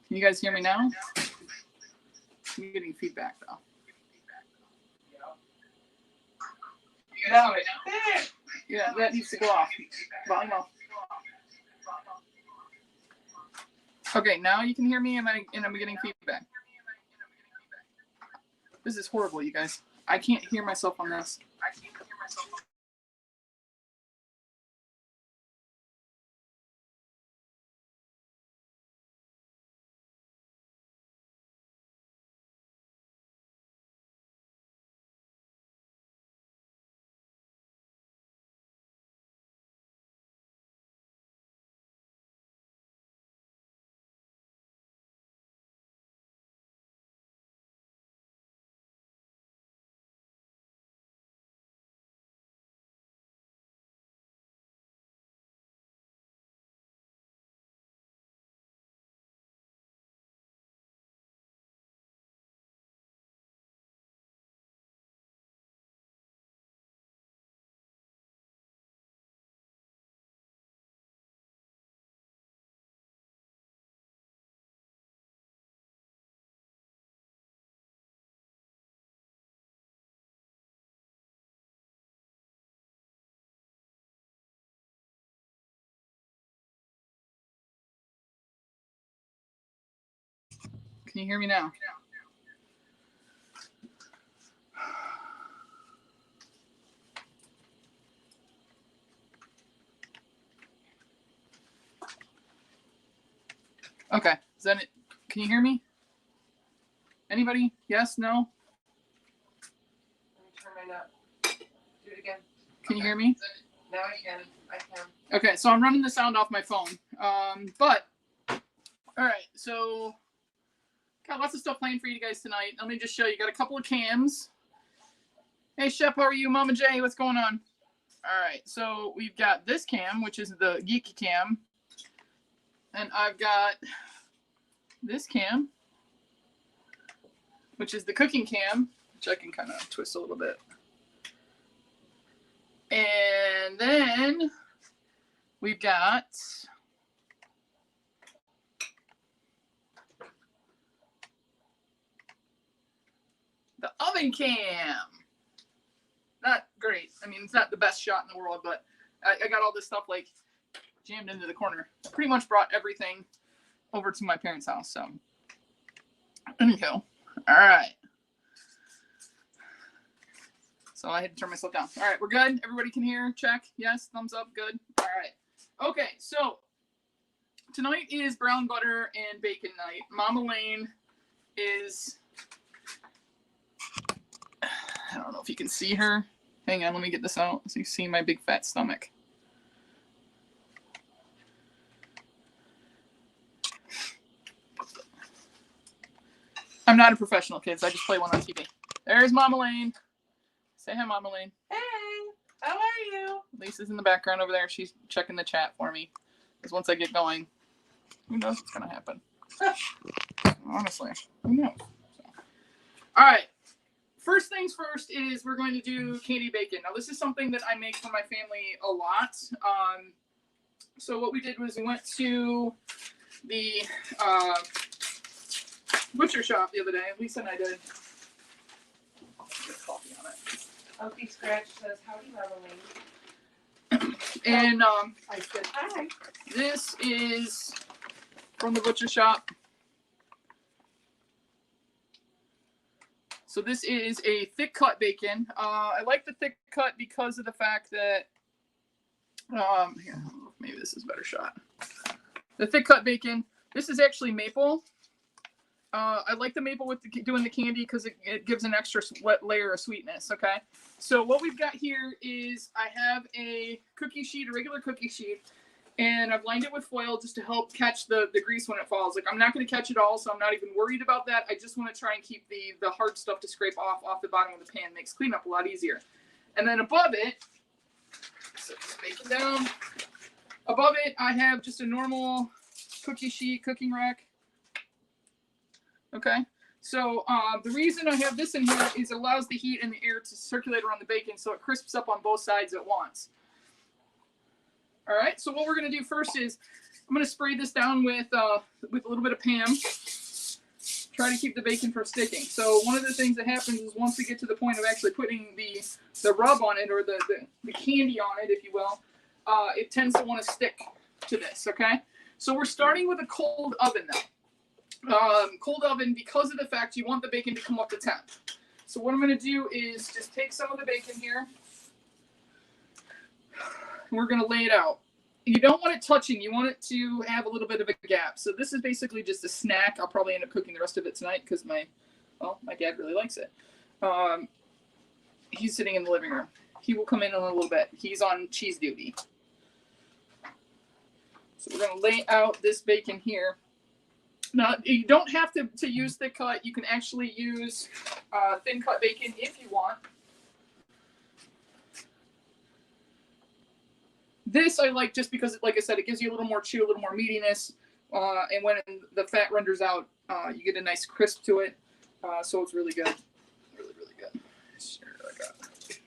Can you guys hear me now? I'm getting feedback though. Yeah, that needs to go off. Volume off. Okay, now you can hear me and I'm getting feedback. This is horrible, you guys. I can't hear myself on this. Can you hear me now? Okay, is that it? Can you hear me? Anybody? Yes? No? Let me turn mine up. Do it again. Can you hear me? Now I can. Okay, so I'm running the sound off my phone. But, all right, so got lots of stuff planned for you guys tonight. Let me just show you. Got a couple of cams. Hey, Shep, how are you? Mama J, what's going on? All right, so we've got this cam, which is the Geek cam. And I've got this cam, which is the cooking cam, which I can kind of twist a little bit. And then we've got the oven cam. Not great. I mean, it's not the best shot in the world, but I got all this stuff like jammed into the corner. I pretty much brought everything over to my parents' house. So, anyhow, all right. So I had to turn myself down. All right, we're good. Everybody can hear. Check. Yes. Thumbs up. Good. All right. Okay. So tonight is brown butter and bacon night. Mama Lane is. I don't know if you can see her. Hang on. Let me get this out so you see my big fat stomach. I'm not a professional, kids. I just play one on TV. There's Mama Lane. Say hi, Mama Lane. Hey, how are you? Lisa's in the background over there. She's checking the chat for me. Because once I get going, who knows what's going to happen? Honestly, who knows? So. All right. First things first is we're going to do candy bacon. Now, this is something that I make for my family a lot. So what we did was we went to the butcher shop the other day. Lisa and I did. Get coffee on it. Opie Scratch says, howdy, Mama Lane. And I said, hi. This is from the butcher shop. So this is a thick cut bacon. I like the thick cut because of the fact that, here, maybe this is a better shot. The thick cut bacon. This is actually maple. I like the maple with doing the candy because it gives an extra layer of sweetness, okay? So what we've got here is I have a cookie sheet, a regular cookie sheet, and I've lined it with foil just to help catch the grease when it falls. Like, I'm not going to catch it all, so I'm not even worried about that. I just want to try and keep the hard stuff to scrape off the bottom of the pan. Makes cleanup a lot easier. And then above it, set this bacon down. Above it, I have just a normal cookie sheet cooking rack. Okay, so the reason I have this in here is it allows the heat and the air to circulate around the bacon so it crisps up on both sides at once. All right, so what we're going to do first is I'm going to spray this down with a little bit of Pam. Try to keep the bacon from sticking. So one of the things that happens is once we get to the point of actually putting the rub on it, or the candy on it, if you will, it tends to want to stick to this, okay? So we're starting with a cold oven now. Cold oven because of the fact you want the bacon to come up to temp. So what I'm going to do is just take some of the bacon here. And we're going to lay it out. You don't want it touching. You want it to have a little bit of a gap. So this is basically just a snack. I'll probably end up cooking the rest of it tonight because my dad really likes it. He's sitting in the living room. He will come in a little bit. He's on cheese duty. So we're going to lay out this bacon here. Now, you don't have to use thick cut. You can actually use thin cut bacon if you want. This I like just because, like I said, it gives you a little more chew, a little more meatiness. And when the fat renders out, you get a nice crisp to it. So it's really good. Really, really good. Sure, I got it.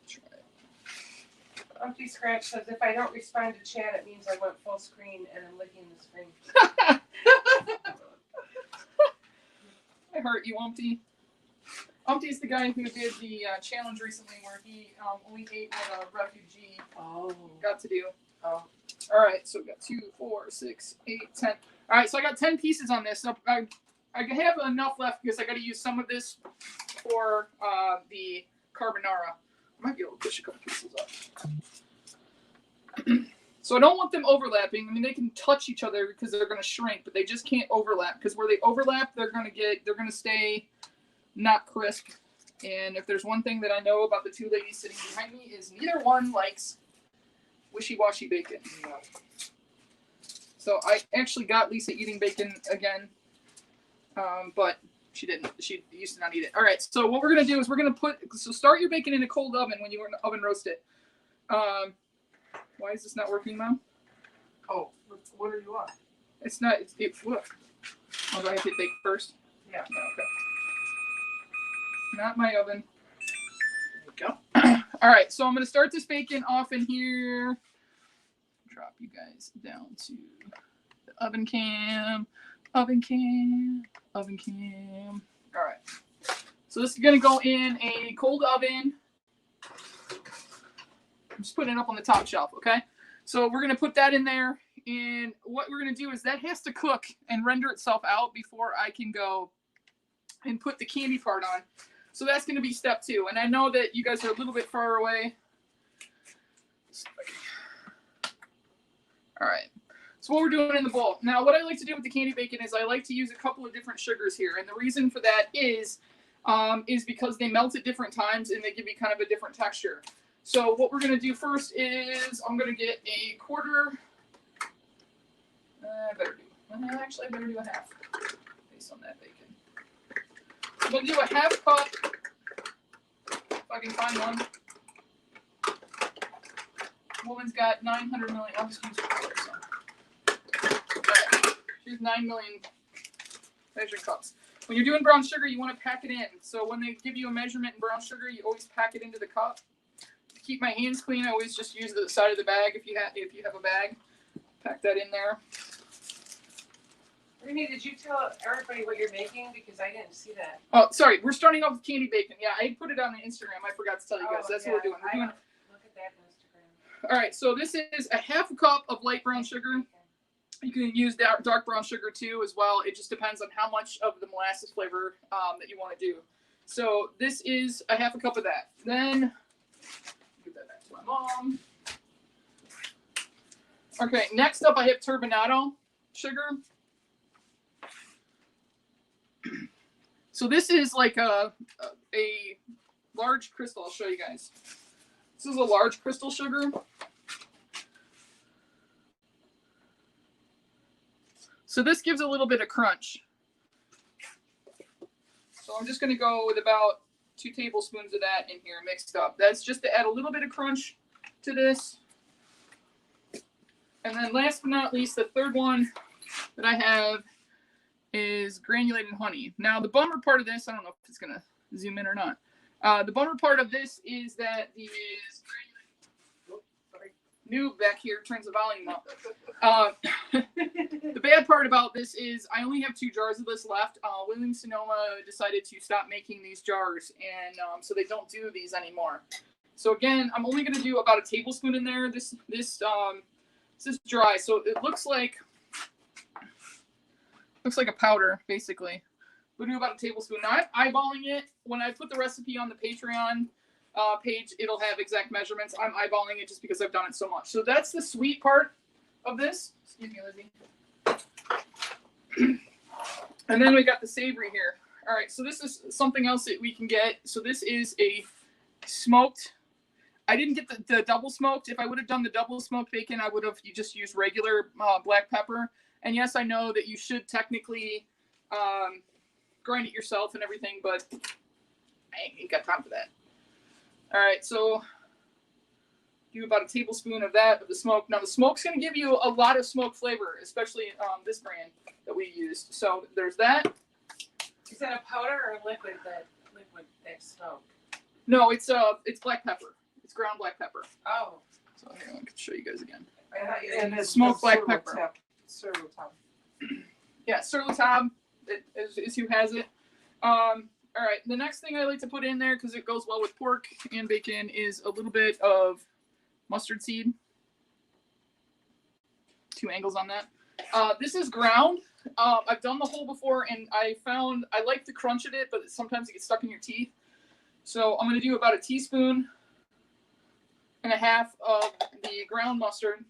Try it. Umpty Scratch says, if I don't respond to chat, it means I went full screen and I'm licking the screen. I hurt you, Umpty. Umpty's the guy who did the challenge recently where he only ate what a refugee got to do. Oh. All right, so we got 2, 4, 6, 8, 10. All right, so I got 10 pieces on this. So I have enough left because I got to use some of this for the carbonara. I might be able to push a couple pieces up. So I don't want them overlapping. I mean, they can touch each other because they're going to shrink, but they just can't overlap because where they overlap, they're going to stay not crisp. And if there's one thing that I know about the two ladies sitting behind me is neither one likes wishy-washy bacon. No. So I actually got Lisa eating bacon again, but she didn't. She used to not eat it. All right, so what we're going to do is we're going to start your bacon in a cold oven when you oven roast it. Why is this not working, Mom? Oh, what are you on? It's not. Look. Oh, do I have to bake first? Yeah. Oh, okay. Not my oven. There we go. All right, so I'm going to start this bacon off in here. Drop you guys down to the oven cam. Oven cam. Oven cam. All right. So this is going to go in a cold oven. I'm just putting it up on the top shelf, okay? So we're going to put that in there. And what we're going to do is that has to cook and render itself out before I can go and put the candy part on. So that's going to be step 2. And I know that you guys are a little bit far away. All right. So what we're doing in the bowl. Now, what I like to do with the candy bacon is I like to use a couple of different sugars here. And the reason for that is because they melt at different times and they give you kind of a different texture. So what we're going to do first is I'm going to get a quarter. I better do a half based on that bacon. I'm going to do a half cup, if I can find one. Woman's got 900 million. I'll just use a quarter. So. Right. Here's 9 million measuring cups. When you're doing brown sugar, you want to pack it in. So when they give you a measurement in brown sugar, you always pack it into the cup. To keep my hands clean, I always just use the side of the bag if you have a bag. Pack that in there. Brittany, did you tell everybody what you're making? Because I didn't see that. Oh, sorry. We're starting off with candy bacon. Yeah, I put it on Instagram. I forgot to tell you guys. That's what we're doing. We're doing. Look at that on Instagram. All right. So this is a half a cup of light brown sugar. You can use dark brown sugar too as well. It just depends on how much of the molasses flavor that you want to do. So this is a half a cup of that. Then give that back to my mom. Okay. Next up, I have turbinado sugar. So this is like a large crystal. I'll show you guys. This is a large crystal sugar. So this gives a little bit of crunch. So I'm just going to go with about 2 tablespoons of that in here mixed up. That's just to add a little bit of crunch to this. And then last but not least, the third one that I have is granulated honey. Now the bummer part of this, I don't know if it's going to zoom in or not. The bummer part of this is that noob back here turns the volume up. The bad part about this is I only have 2 jars of this left. Williams Sonoma decided to stop making these jars, and so they don't do these anymore. So again, I'm only going to do about a tablespoon in there. This is dry, so it looks like a powder basically. We'll do about a tablespoon. Now I'm eyeballing it. When I put the recipe on the Patreon page, it'll have exact measurements. I'm eyeballing it just because I've done it so much. So that's the sweet part of this. Excuse me, Lizzie. And then we got the savory here. All right, so this is something else that we can get. So this is a smoked. I didn't get the double smoked. If I would have done the double smoked bacon, I would have just used regular black pepper. And yes, I know that you should technically grind it yourself and everything, but I ain't got time for that. All right, so do about a tablespoon of that, of the smoke. Now the smoke's going to give you a lot of smoke flavor, especially this brand that we used. So there's that. Is that a powder or liquid that smoke? No, it's black pepper. It's ground black pepper. Oh. So here, I can show you guys again. And it's smoked black pepper. Sur la table. Yeah, sur la table is who has it. All right, the next thing I like to put in there, because it goes well with pork and bacon, is a little bit of mustard seed. 2 angles on that. This is ground. I've done the whole before, and I found I like the crunch of it, but sometimes it gets stuck in your teeth. So I'm going to do about 1.5 teaspoons of the ground mustard.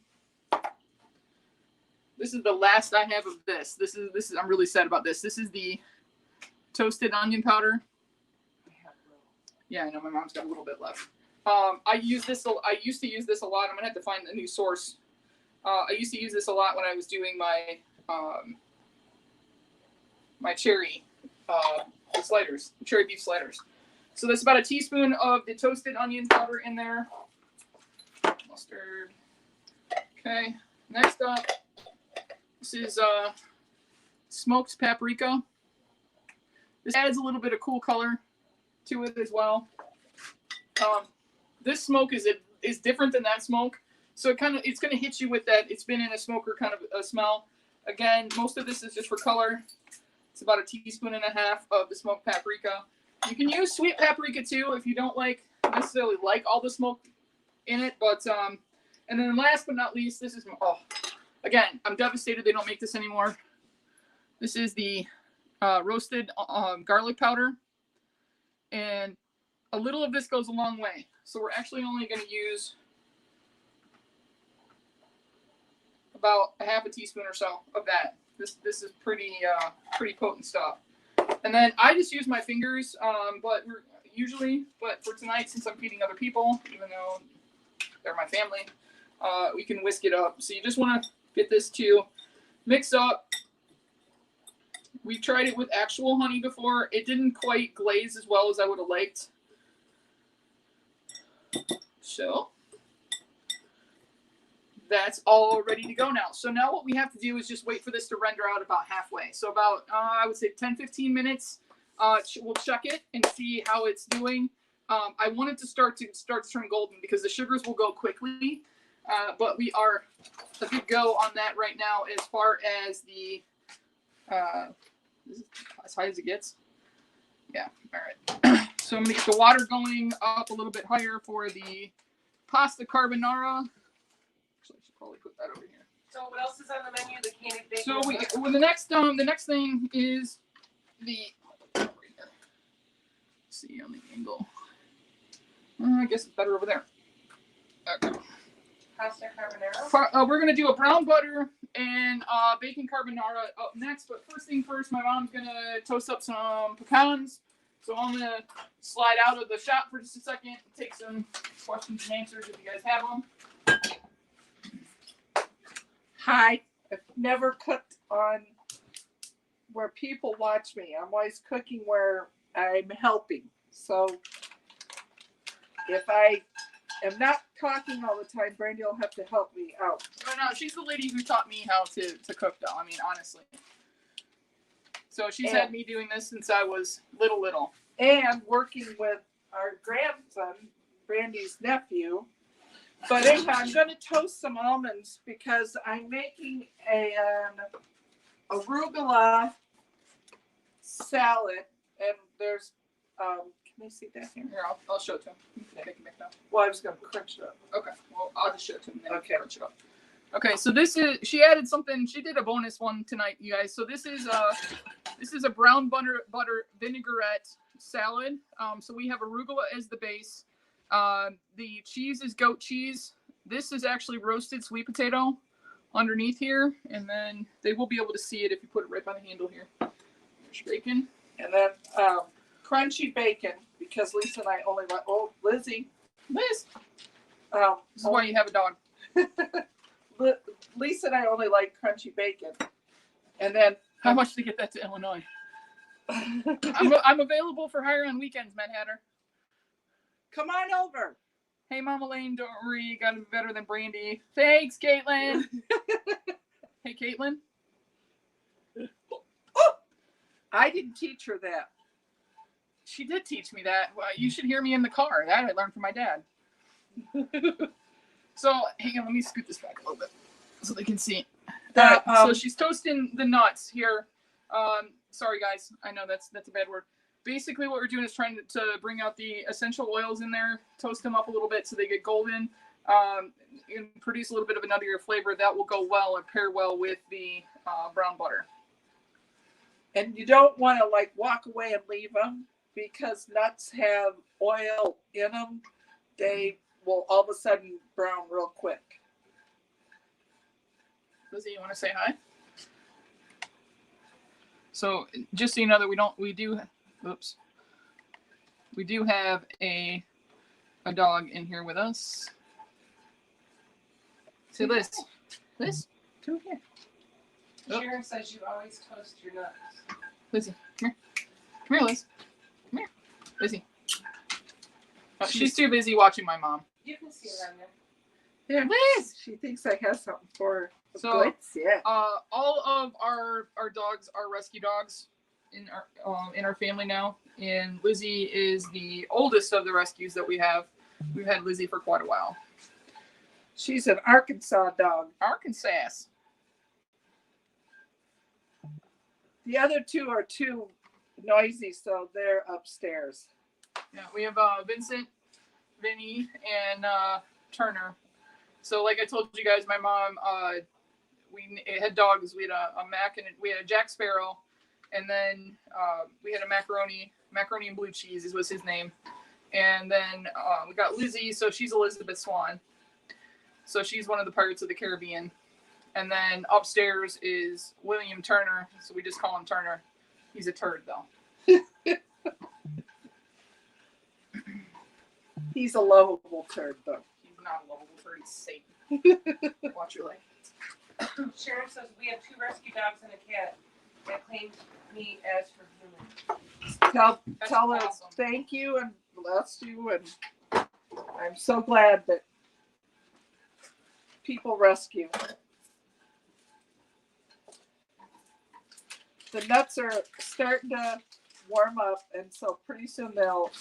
This is the last I have of this. This is I'm really sad about this. This is the toasted onion powder. Yeah, I know my mom's got a little bit left. I used to use this a lot. I'm gonna have to find a new source. I used to use this a lot when I was doing my my cherry sliders, cherry beef sliders. So that's about 1 teaspoon of the toasted onion powder in there. Mustard. Okay. Next up, this is smoked paprika. This adds a little bit of cool color to it as well. This smoke is different than that smoke, so it's going to hit you with that. It's been in a smoker kind of a smell. Again, most of this is just for color. It's about 1.5 teaspoons of the smoked paprika. You can use sweet paprika too if you don't necessarily like all the smoke in it. But and then last but not least, this is again, I'm devastated they don't make this anymore. This is the roasted garlic powder, and a little of this goes a long way. So we're actually only going to use about 0.5 teaspoon or so of that. This is pretty potent stuff. And then I just use my fingers, but for tonight, since I'm feeding other people, even though they're my family, we can whisk it up. So you just want to get this to mix up. We tried it with actual honey before. It didn't quite glaze as well as I would have liked. So that's all ready to go now. So now what we have to do is just wait for this to render out about halfway. So about, I would say 10-15 minutes. We'll check it and see how it's doing. I want it to start to turn golden because the sugars will go quickly. But we are a good go on that right now as far as the, as high as it gets. Yeah, all right. So I'm going to get the water going up a little bit higher for the pasta carbonara. Actually, I should probably put that over here. So what else is on the menu? The candied bacon. So the next thing is the, let's see on the angle. I guess it's better over there. Okay. Pasta carbonara. We're gonna do a brown butter and bacon carbonara up next. But first thing first, my mom's gonna toast up some pecans. So I'm gonna slide out of the shop for just a second and take some questions and answers if you guys have them. Hi. I've never cooked on where people watch me. I'm always cooking where I'm helping. So if I am not talking all the time, Brandy will have to help me out. No, she's the lady who taught me how to cook, though. I mean, honestly. So she's had me doing this since I was little. And working with our grandson, Brandy's nephew, But anyhow, I'm going to toast some almonds because I'm making an arugula salad, and there's can I see that here? Here, I'll show it to him. You can take it back now. Well, I was going to crunch it up. Okay, well, I'll just show it to him. Then Okay. you can crunch it up. Okay, so this is, she added something. She did a bonus one tonight, you guys. So this is a brown butter vinaigrette salad. So we have arugula as the base. The cheese is goat cheese. This is actually roasted sweet potato underneath here, and then they will be able to see it if you put it right by the handle here. There's bacon, and then crunchy bacon because Lisa and I only like. Oh, Lizzie, Liz. This is why you have a dog. Lisa and I only like crunchy bacon, and then how much to get that to Illinois? I'm available for hire on weekends, Mad Hatter. Come on over. Hey, Mama Lane, don't worry, you gotta be better than Brandy. Thanks, Caitlin. Hey, Caitlin. Oh, I didn't teach her that. She did teach me that. Well, you should hear me in the car. That I learned from my dad. So, hang on, let me scoot this back a little bit so they can see. So she's toasting the nuts here. Sorry, guys. I know that's a bad word. Basically, what we're doing is trying to bring out the essential oils in there, toast them up a little bit so they get golden, and produce a little bit of a nuttier flavor that will go well and pair well with the brown butter. And you don't want to like walk away and leave them because nuts have oil in them. They will all of a sudden brown real quick. Lizzie, you want to say hi? So just so you know that we do have a dog in here with us. Say Liz. Liz, come here. Oh. Sharon says you always toast your nuts. Lizzie, come here. Come here, Liz. Come here. Lizzie. Oh, she's too busy watching my mom. You can see it on there. There, Liz. She thinks I have something for her. So, yeah. all of our dogs are rescue dogs in our family now, and Lizzie is the oldest of the rescues that we have. We've had Lizzie for quite a while. She's an Arkansas dog. Arkansas. The other two are too noisy, so they're upstairs. Yeah, we have Vincent, Vinny, and Turner. So, like I told you guys, my mom, we had dogs. We had a Mac and we had a Jack Sparrow, and then we had a macaroni and blue cheese was his name, and then we got Lizzie. So she's Elizabeth Swan. So she's one of the Pirates of the Caribbean. And then upstairs is William Turner. So we just call him Turner. He's a turd, though. He's a lovable turd, though. He's not a lovable turd. He's Satan. Watch your leg. Sharon says we have 2 rescue dogs and a cat that claims me as her human. Tell her awesome. Thank you and bless you, and I'm so glad that people rescue. The nuts are starting to warm up, and so pretty soon they'll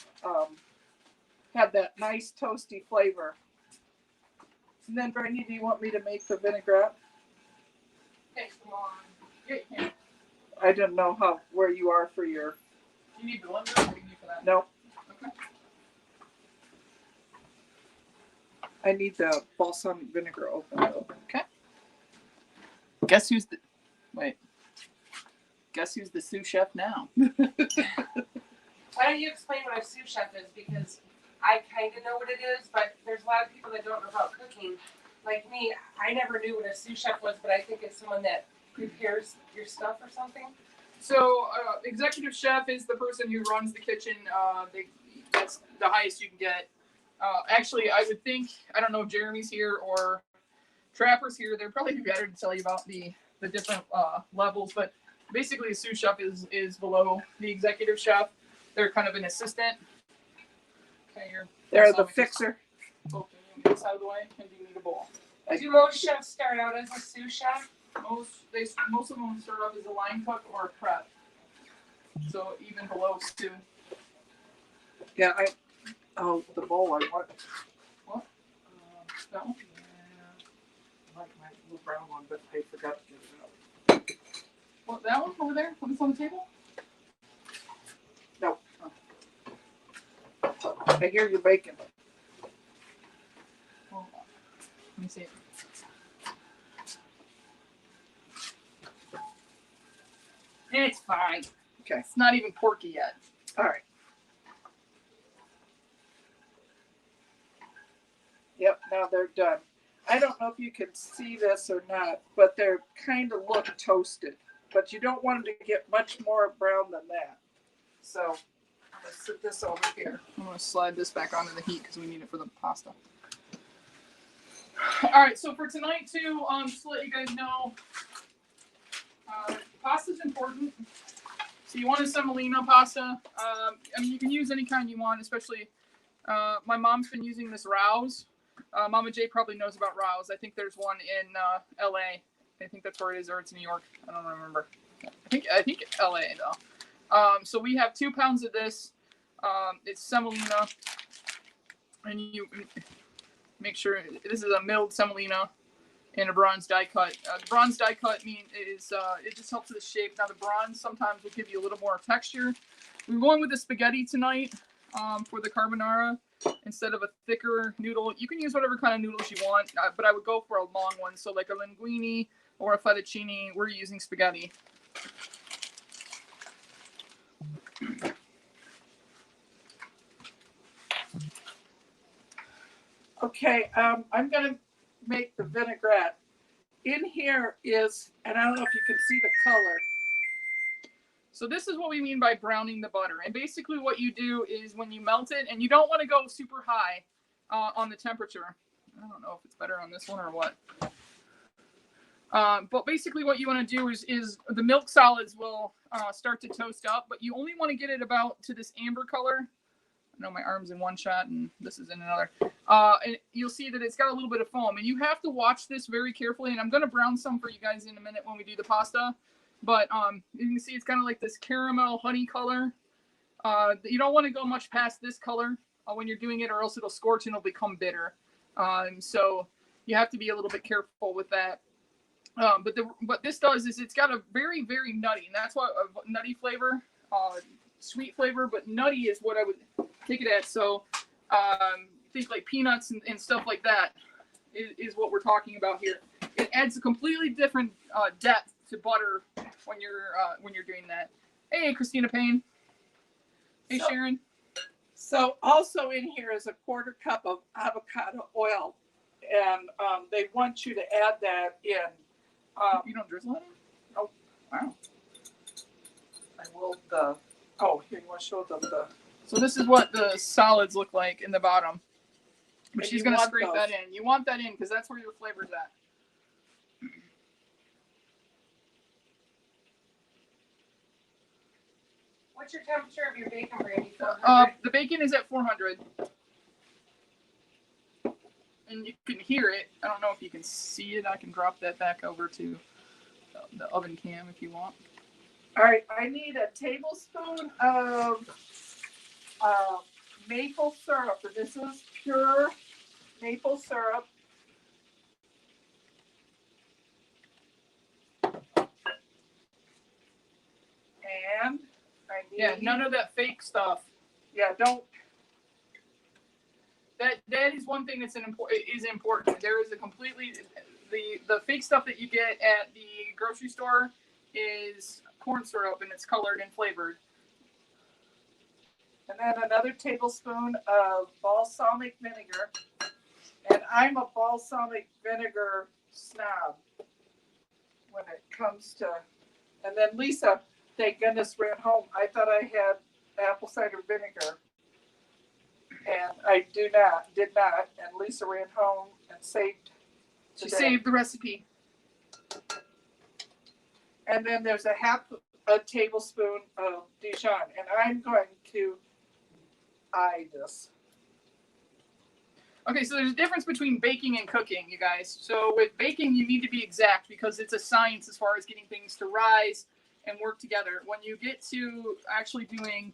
have that nice toasty flavor. And then, Brandy, do you want me to make the vinaigrette? Hey, come on. Get him. I didn't know where you are for your. You need the blender? What do you need for that? Nope. Okay. I need the balsamic vinegar open though. Okay. Guess who's the sous chef now? Why don't you explain what a sous chef is? Because I kind of know what it is, but there's a lot of people that don't know about cooking. Like me, I never knew what a sous chef was, but I think it's someone that prepares your stuff or something. So, executive chef is the person who runs the kitchen. That's the highest you can get. Actually, I would think, I don't know if Jeremy's here or Trapper's here. They'd probably be better to tell you about the different levels. But basically, a sous chef is below the executive chef. They're kind of an assistant. Okay, They're the fixer. Okay, get this out of the way, and you need a bowl. Do most chefs start out as a sous chef? Most of them start off as a line cook or a prep. So even below too. Yeah, the bowl I want. What? No. Yeah. I like my little brown one, but I forgot to get it out. What, that one over there? Put this on the table? No. I hear you baking. Hold on. Let me see it. It's fine. Okay. It's not even porky yet. All right. Yep, now they're done. I don't know if you can see this or not, but they're kind of look toasted. But you don't want them to get much more brown than that. So I'm going to sit this over here. I'm going to slide this back onto the heat because we need it for the pasta. All right, so for tonight too, just to let you guys know, pasta's important. So you want a semolina pasta. I mean, you can use any kind you want, especially my mom's been using this Rouse. Mama J probably knows about Rouse. I think there's one in LA. I think that's where it is, or it's New York. I don't remember. I think LA though. So we have 2 pounds of this. It's semolina, and you make sure this is a milled semolina and a bronze die cut. The bronze die cut is it just helps with the shape. Now the bronze sometimes will give you a little more texture. We're going with the spaghetti tonight for the carbonara instead of a thicker noodle. You can use whatever kind of noodles you want, but I would go for a long one. So like a linguine or a fettuccine, we're using spaghetti. Okay, I'm going to make the vinaigrette. In here is, and I don't know if you can see the color. So this is what we mean by browning the butter. And basically what you do is when you melt it, and you don't want to go super high on the temperature. I don't know if it's better on this one or what. But basically what you want to do is the milk solids will start to toast up, but you only want to get it about to this amber color. I know my arm's in one shot and this is in another. And you'll see that it's got a little bit of foam. And you have to watch this very carefully. And I'm going to brown some for you guys in a minute when we do the pasta. But you can see it's kind of like this caramel honey color. You don't want to go much past this color when you're doing it, or else it'll scorch and it'll become bitter. So you have to be a little bit careful with that. But what this does is it's got a very, very nutty. And that's why a nutty flavor, sweet flavor, but nutty is what I would take it at. So think like peanuts and stuff like that is what we're talking about here. It adds a completely different depth to butter when you're doing that. Hey, Christina Payne. Hey, Sharon. So also in here is a 1/4 cup of avocado oil, and they want you to add that in. You don't drizzle it in? Oh, wow. I will here, you want to show them the. So this is what the solids look like in the bottom. But And she's you going to want scrape those. that in. You want that in because that's where your flavor's at. What's your temperature of your bacon, Brandy? The bacon is at 400. And you can hear it. I don't know if you can see it. I can drop that back over to the oven cam if you want. All right, I need a tablespoon of maple syrup. And this is pure maple syrup. And I need none of that fake stuff. don't. That is one thing that's important. There is a completely the fake stuff that you get at the grocery store is corn syrup and it's colored and flavored. And then another tablespoon of balsamic vinegar. And I'm a balsamic vinegar snob when it comes to. And then Lisa, thank goodness, ran home. I thought I had apple cider vinegar. And I did not. And Lisa ran home and saved. She saved the recipe. And then there's a tablespoon of Dijon. And I'm going to eye this. Okay, so there's a difference between baking and cooking, you guys. So with baking, you need to be exact because it's a science as far as getting things to rise and work together. When you get to actually doing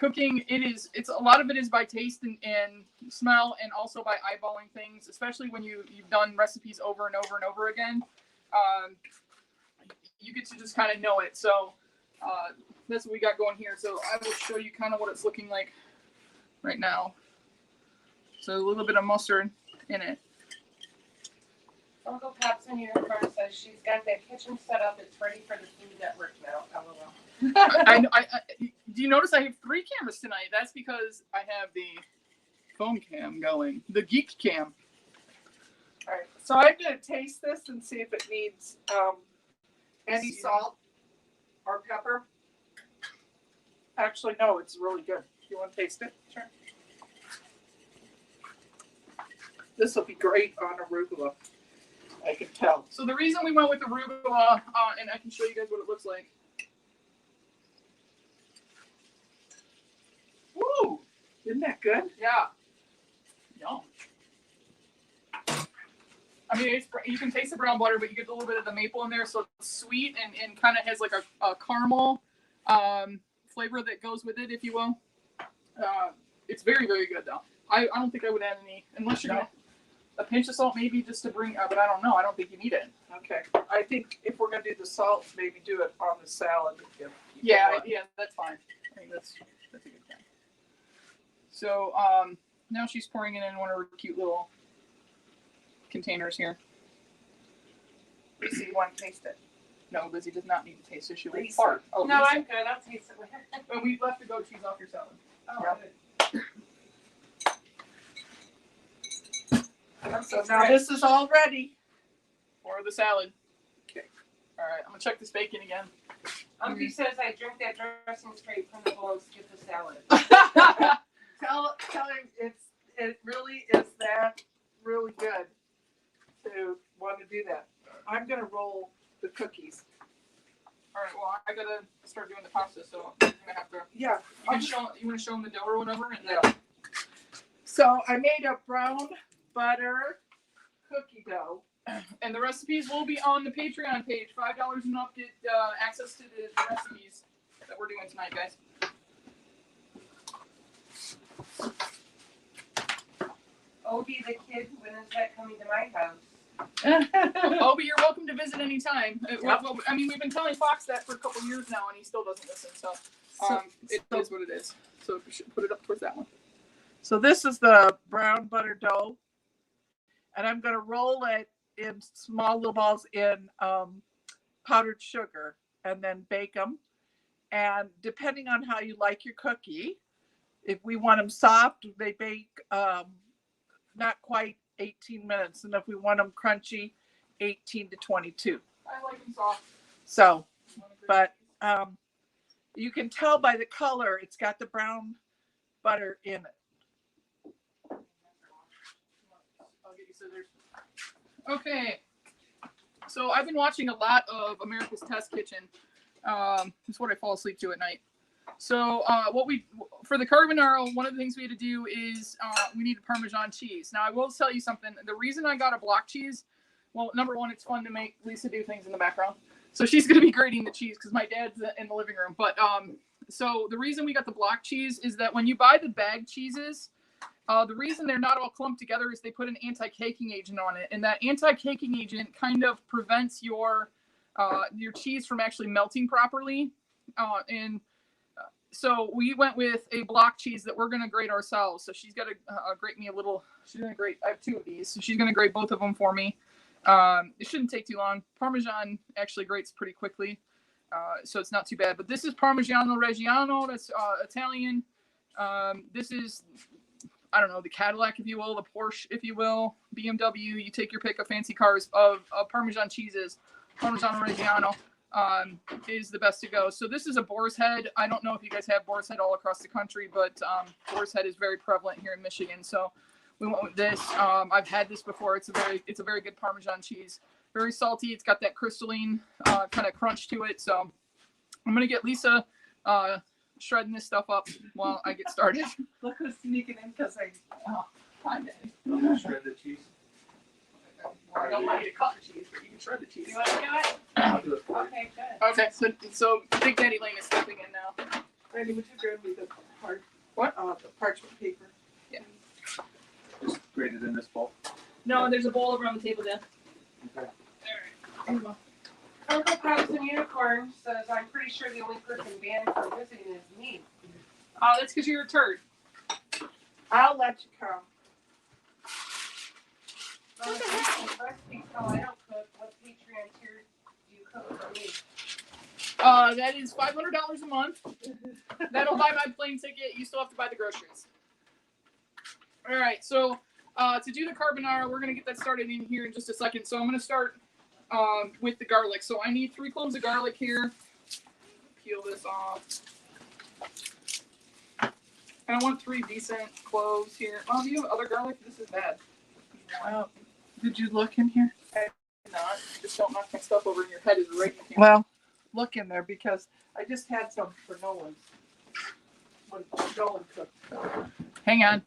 cooking, it's a lot of it is by taste and smell, and also by eyeballing things, especially when you've done recipes over and over and over again. You get to just kind of know it. So that's what we got going here. So I will show you kind of what it's looking like right now. So a little bit of mustard in it. Uncle Pops in uniform says she's got that kitchen set up. It's ready for the Food Network now. LOL. Do you notice I have 3 cameras tonight? That's because I have the phone cam going, the Geek cam. All right, so I'm going to taste this and see if it needs any salt or pepper. Actually, no, it's really good. You want to taste it? Sure. This will be great on arugula. I can tell. So the reason we went with arugula, and I can show you guys what it looks like. Woo! Isn't that good? Yeah. Yum. I mean, you can taste the brown butter, but you get a little bit of the maple in there, so it's sweet and kind of has like a caramel flavor that goes with it, if you will. It's very, very good, though. I don't think I would add any, unless you're going to, a pinch of salt maybe just to bring, but I don't know. I don't think you need it. Okay. I think if we're going to do the salt, maybe do it on the salad. Yeah, that's fine. I think that's a good thing. So now she's pouring it in one of her cute little containers here. Lizzie, you want to taste it? No, Lizzie does not need to taste it. She will Lisa. fart. Oh, No, Lisa. I'm good. I'll taste it. And we left the goat cheese off your salad. Oh, Yep. good. So now this is all ready. Or the salad. Okay. All right, I'm going to check this bacon again. Umpy says I drink that dressing straight from the bowl and skip the salad. Tell him it really is that really good to want to do that. I'm going to roll the cookies. All right, well, I got to start doing the pasta, so I'm going to have to... Yeah. You want to show them the dough or whatever? And then... Yeah. So I made a brown butter cookie dough. And the recipes will be on the Patreon page. $5 and up get access to the recipes that we're doing tonight, guys. Obi the kid, when is that coming to my house? Oh, but you're welcome to visit anytime. Well, I mean, we've been telling Fox that for a couple years now, and he still doesn't listen. So it is what it is. So we should put it up towards that one. So this is the brown butter dough. And I'm going to roll it in small little balls in powdered sugar and then bake them. And depending on how you like your cookie, if we want them soft, they bake not quite 18 minutes. And if we want them crunchy, 18 to 22. I like them soft. So, but you can tell by the color, it's got the brown butter in it. I'll get you scissors. Okay. So I've been watching a lot of America's Test Kitchen. It's what I fall asleep to at night. So for the carbonara, one of the things we had to do is we need Parmesan cheese. Now I will tell you something. The reason I got a block cheese, well, number one, it's fun to make Lisa do things in the background. So she's going to be grating the cheese because my dad's in the living room. But so the reason we got the block cheese is that when you buy the bag cheeses, the reason they're not all clumped together is they put an anti-caking agent on it. And that anti-caking agent kind of prevents your cheese from actually melting properly. So we went with a block cheese that we're going to grate ourselves. So she's got to grate me a little. She's going to grate. I have 2 of these. So she's going to grate both of them for me. It shouldn't take too long. Parmesan actually grates pretty quickly. So it's not too bad. But this is Parmigiano Reggiano. That's Italian. This is, I don't know, the Cadillac, if you will, the Porsche, if you will, BMW. You take your pick of fancy cars of Parmesan cheeses. Parmigiano Reggiano is the best to go. So this is a boar's head. I don't know if you guys have boar's head all across the country, but boar's head is very prevalent here in Michigan. So we went with this. I've had this before. It's a very good Parmesan cheese. Very salty. It's got that crystalline kind of crunch to it. So I'm gonna get Lisa shredding this stuff up while I get started. Look who's sneaking in because Hi, Daddy. Shred the cheese. I don't want you to cut the cheese, but you can shred the cheese. You want to do it? I'll do it for you. Okay, good. Okay, so Big Daddy Lane is stepping in now. Randy, would you grab me the hard What? The parchment paper. Yeah. Just grate it in this bowl. No, there's a bowl over on the table, Dan. Okay. Alright. Uncle Pops and Unicorn says, I'm pretty sure the only person banned from visiting is me. Oh, that's because you're a turd. I'll let you come. What the heck? I don't cook. What Patreon tier do you cook for me? That is $500 a month. That'll buy my plane ticket. You still have to buy the groceries. All right, so to do the carbonara, we're gonna get that started in here in just a second. So I'm gonna start with the garlic. So I need 3 cloves of garlic here. Peel this off. And I want 3 decent cloves here. Oh, do you have other garlic? This is bad. Wow. Did you look in here? I did not. Just don't knock my stuff over in your head. Is right in here. Well, look in there because I just had some for Nolan. When Nolan cooked. Hang on.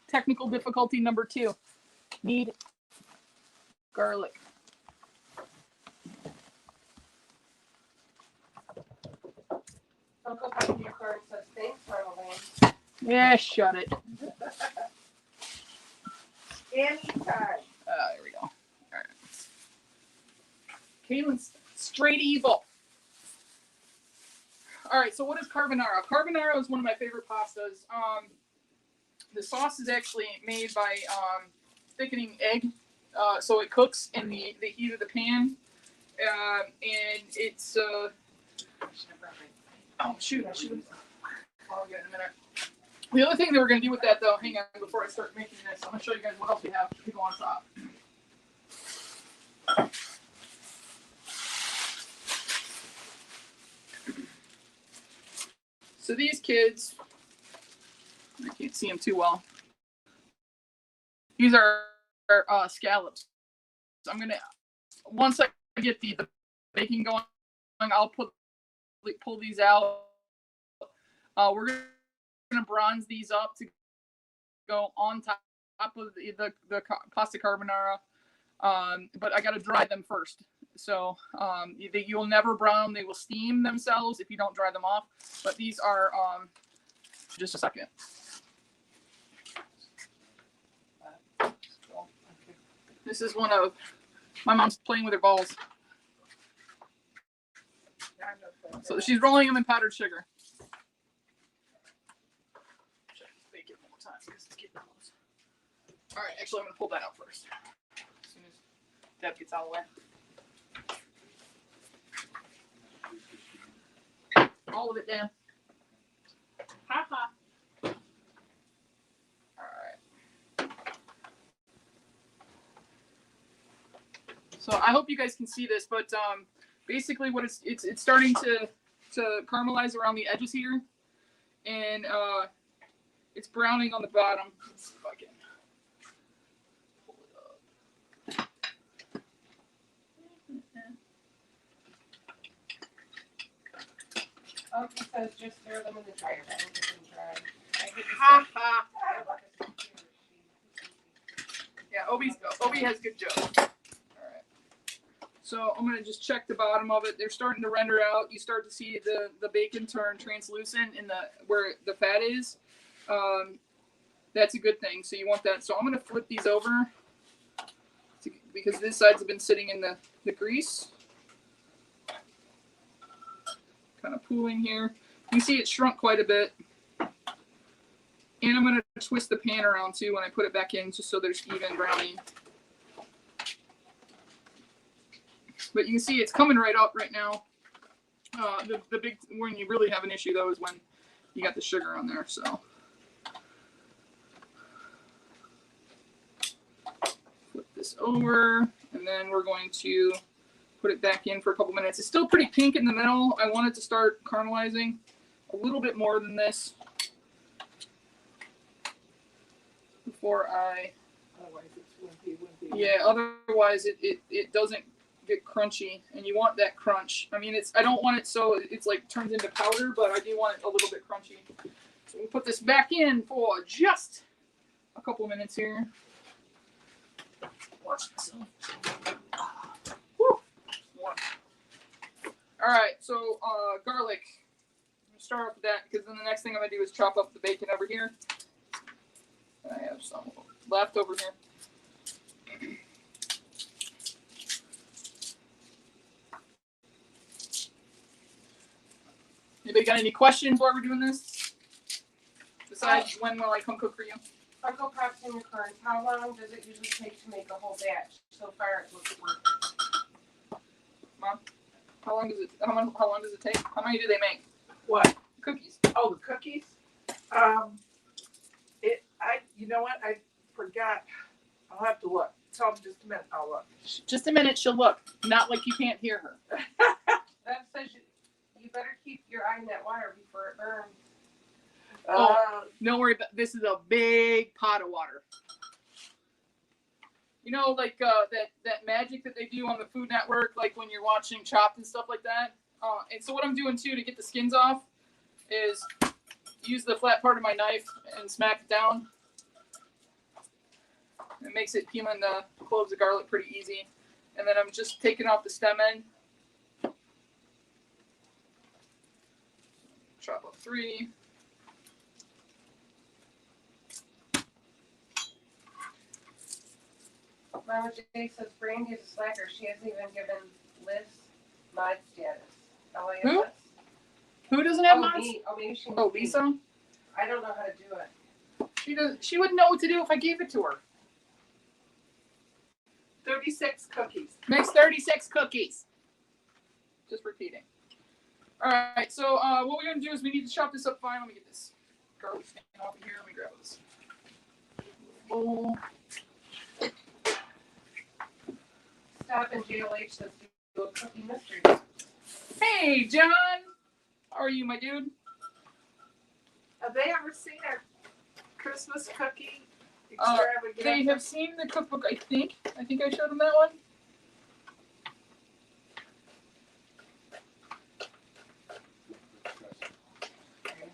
Technical difficulty number 2. Need garlic. Uncle Pops and Unicorn says, thanks, Ronald. Yeah, shut it. Anytime. There we go. All right. Caitlin's straight evil. All right, so what is carbonara? Carbonara is one of my favorite pastas. The sauce is actually made by thickening egg, so it cooks in the heat of the pan, and it's. Oh shoot! I should have. I'll get it in a minute. The other thing that we're gonna do with that, though, hang on before I start making this. I'm gonna show you guys what else we have to go on top. So these kids, I can't see them too well. These are scallops. So I'm gonna, once I get the bacon going, I'll pull these out. We're gonna bronze these up to go on top of the pasta carbonara, but I gotta dry them first. So you'll never brown. They will steam themselves if you don't dry them off. But these are just a second. This is one of my mom's playing with her balls. So she's rolling them in powdered sugar. Check this bacon one more time because it's getting close. All right, actually, I'm gonna pull that out first. As soon as Deb gets out of the way. All of it, Dan. Ha ha. All right. So I hope you guys can see this, but basically what it's starting to caramelize around the edges here, and it's browning on the bottom. Let's see if I can pull it up. Oh, he says just throw them in the dryer. I don't get them dry. Ha ha. Yeah, Obi has good jokes. All right. So I'm gonna just check the bottom of it. They're starting to render out. You start to see the bacon turn translucent in where the fat is. That's a good thing. So you want that. So I'm gonna flip these over because this side's been sitting in the grease. Kind of pooling here. You see it shrunk quite a bit. And I'm going to twist the pan around too when I put it back in, just so there's even browning. But you can see it's coming right up right now. The big, when you really have an issue though is when you got the sugar on there. So flip this over, and then we're going to put it back in for a couple minutes. It's still pretty pink in the middle. I want it to start caramelizing a little bit more than this before I. Otherwise it's wimpy. Yeah, otherwise it doesn't get crunchy, and you want that crunch. I mean, I don't want it so it's like turns into powder, but I do want it a little bit crunchy. So we'll put this back in for just a couple minutes here. Watch this. Woo. All right, so garlic. I'm start off with that because then the next thing I'm gonna do is chop up the bacon over here. And I have some left over here. Anybody got any questions while we're doing this? Besides, when will I come cook for you? Uncle Pop's in your current. How long does it usually take to make a whole batch? So far, it looks worth Mom, how long does it take? How many do they make? What? Cookies. Oh, the cookies. You know what? I forgot. I'll have to look. Tell me just a minute. I'll look. Just a minute. She'll look. Not like you can't hear her. That says you better keep your eye on that wire before it burns. Don't worry about this. Is a big pot of water. You know, like that magic that they do on the Food Network, like when you're watching Chopped and stuff like that. And so what I'm doing too to get the skins off is use the flat part of my knife and smack it down. It makes it peeling the cloves of garlic pretty easy. And then I'm just taking off the stem end. Chop up 3. Mama J says Brandy is a slacker. She hasn't even given Liz mod status. Who? Who doesn't have mods? Me. Oh, maybe she. Oh, Lisa? I don't know how to do it. She wouldn't know what to do if I gave it to her. 36 cookies. Makes 36 cookies. Just repeating. All right, so what we're going to do is we need to chop this up fine. Let me get this garlic stand off of here. Let me grab this bowl. Stop and JLH says do a cookie mystery. Hey, John. How are you, my dude? Have they ever seen our Christmas cookie extravaganza? They have seen the cookbook, I think. I think I showed them that one.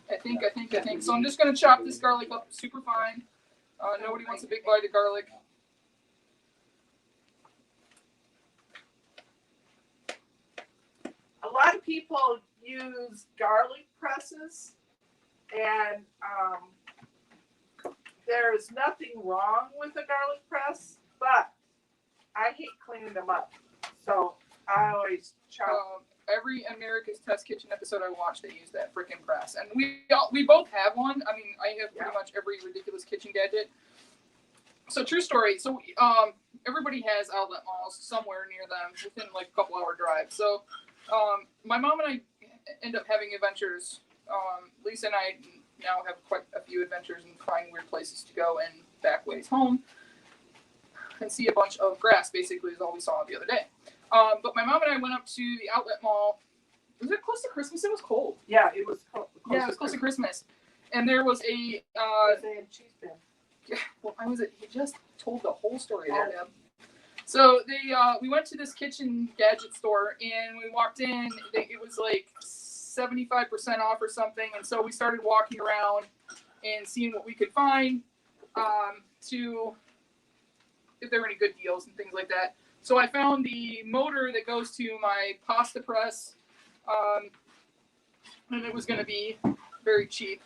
I think. So I'm just going to chop this garlic up super fine. Nobody wants a big bite of garlic. A lot of people use garlic presses, and there is nothing wrong with a garlic press, but I hate cleaning them up. So I always chop. Every America's Test Kitchen episode I watch, they use that freaking press, and we both have one. I mean, I have pretty much every ridiculous kitchen gadget. So true story. So everybody has outlet malls somewhere near them, within like a couple hour drive. So my mom and I end up having adventures. Lisa and I now have quite a few adventures and find weird places to go and back ways home and see a bunch of grass. Basically, is all we saw the other day. But my mom and I went up to the outlet mall. Was it close to Christmas? It was cold. Yeah, it was It was close to Christmas. And there was a cheese bin. Yeah, well, he just told the whole story there, Deb. So we went to this kitchen gadget store and we walked in. It was like 75% off or something, and so we started walking around and seeing what we could find to if there were any good deals and things like that. So I found the motor that goes to my pasta press, and it was going to be very cheap,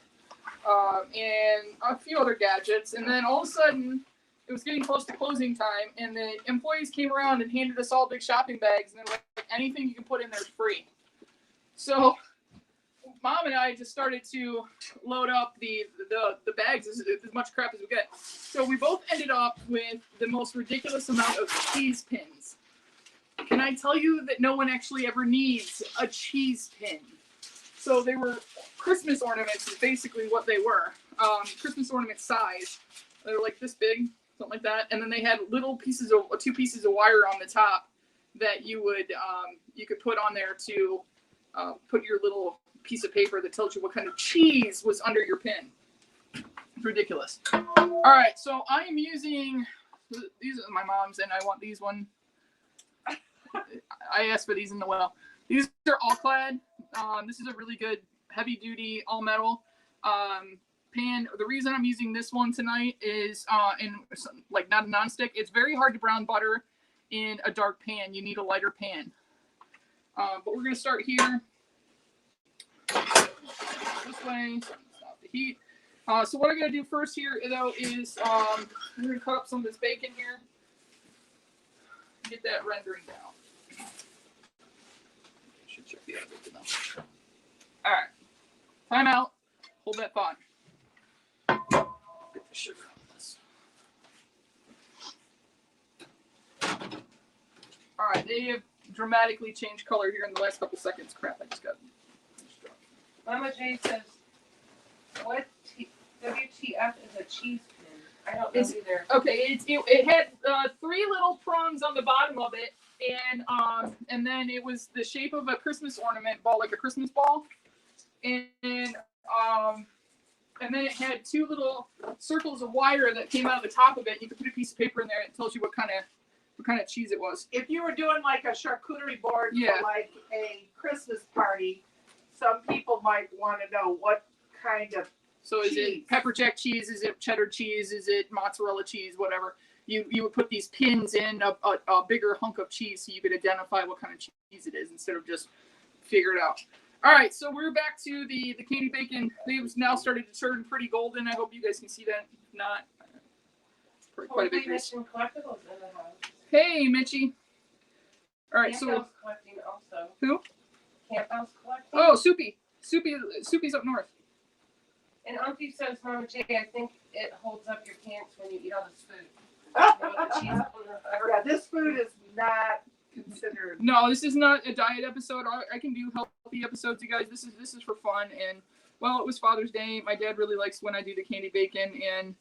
and a few other gadgets. And then all of a sudden, it was getting close to closing time, and the employees came around and handed us all big shopping bags, and they're like, anything you can put in there is free. So Mom and I just started to load up the bags as much crap as we get. So we both ended up with the most ridiculous amount of cheese pins. Can I tell you that no one actually ever needs a cheese pin? So they were Christmas ornaments is basically what they were. Christmas ornament size. They were like this big, something like that. And then they had little pieces of 2 pieces of wire on the top that you would you could put on there to put your little piece of paper that tells you what kind of cheese was under your pin. It's ridiculous. All right, so I am using these are my mom's, and I want these one. I asked for these in the well. These are all clad. This is a really good heavy duty all metal pan. The reason I'm using this one tonight is like not a nonstick. It's very hard to brown butter in a dark pan. You need a lighter pan. But we're gonna start here. this way. Stop the heat. So what I'm gonna do first here though is I'm gonna cut up some of this bacon here. Get that rendering down. Should check the other bacon though. All right. Time out. Hold that thought. Get the sugar on this. All right, they have dramatically changed color here in the last couple seconds. Crap, I just got. Mama J says, "What WTF is a cheese pin?" I don't know either. Okay, it had 3 little prongs on the bottom of it, and then it was the shape of a Christmas ornament ball, like a Christmas ball, and then it had 2 little circles of wire that came out of the top of it. You could put a piece of paper in there, and it tells you what kind of cheese it was. If you were doing like a charcuterie board Yeah. for like a Christmas party, some people might want to know what kind of So is cheese. it pepper jack cheese? Is it cheddar cheese? Is it mozzarella cheese? Whatever. You would put these pins in a bigger hunk of cheese so you could identify what kind of cheese it is instead of just figure it out. All right, so we're back to the candy bacon. They've now started to turn pretty golden. I hope you guys can see that. If not, quite a big grease. Mission Collectibles in the house. Hey, Mitchie. All right, so Campbell's collecting also. who? Campbell's collecting. Oh, Soupy's up north. And Auntie says, Mama J, I think it holds up your pants when you eat all this food. You know, the cheese on the- Yeah, this food is not considered. No, this is not a diet episode. I can do healthy episodes, you guys. This is for fun, and well, it was Father's Day. My dad really likes when I do the candy bacon and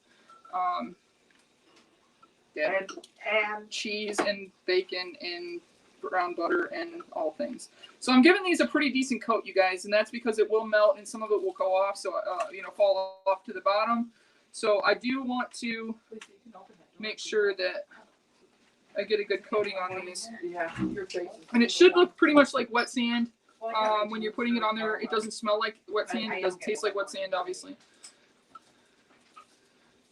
And cheese and bacon and brown butter and all things. So I'm giving these a pretty decent coat, you guys, and that's because it will melt and some of it will go off, so fall off to the bottom. So I do want to make sure that I get a good coating on these. yeah, your face. And it should look pretty much like wet sand. When you're putting it on there, it doesn't smell like wet sand. It doesn't taste like wet sand, obviously.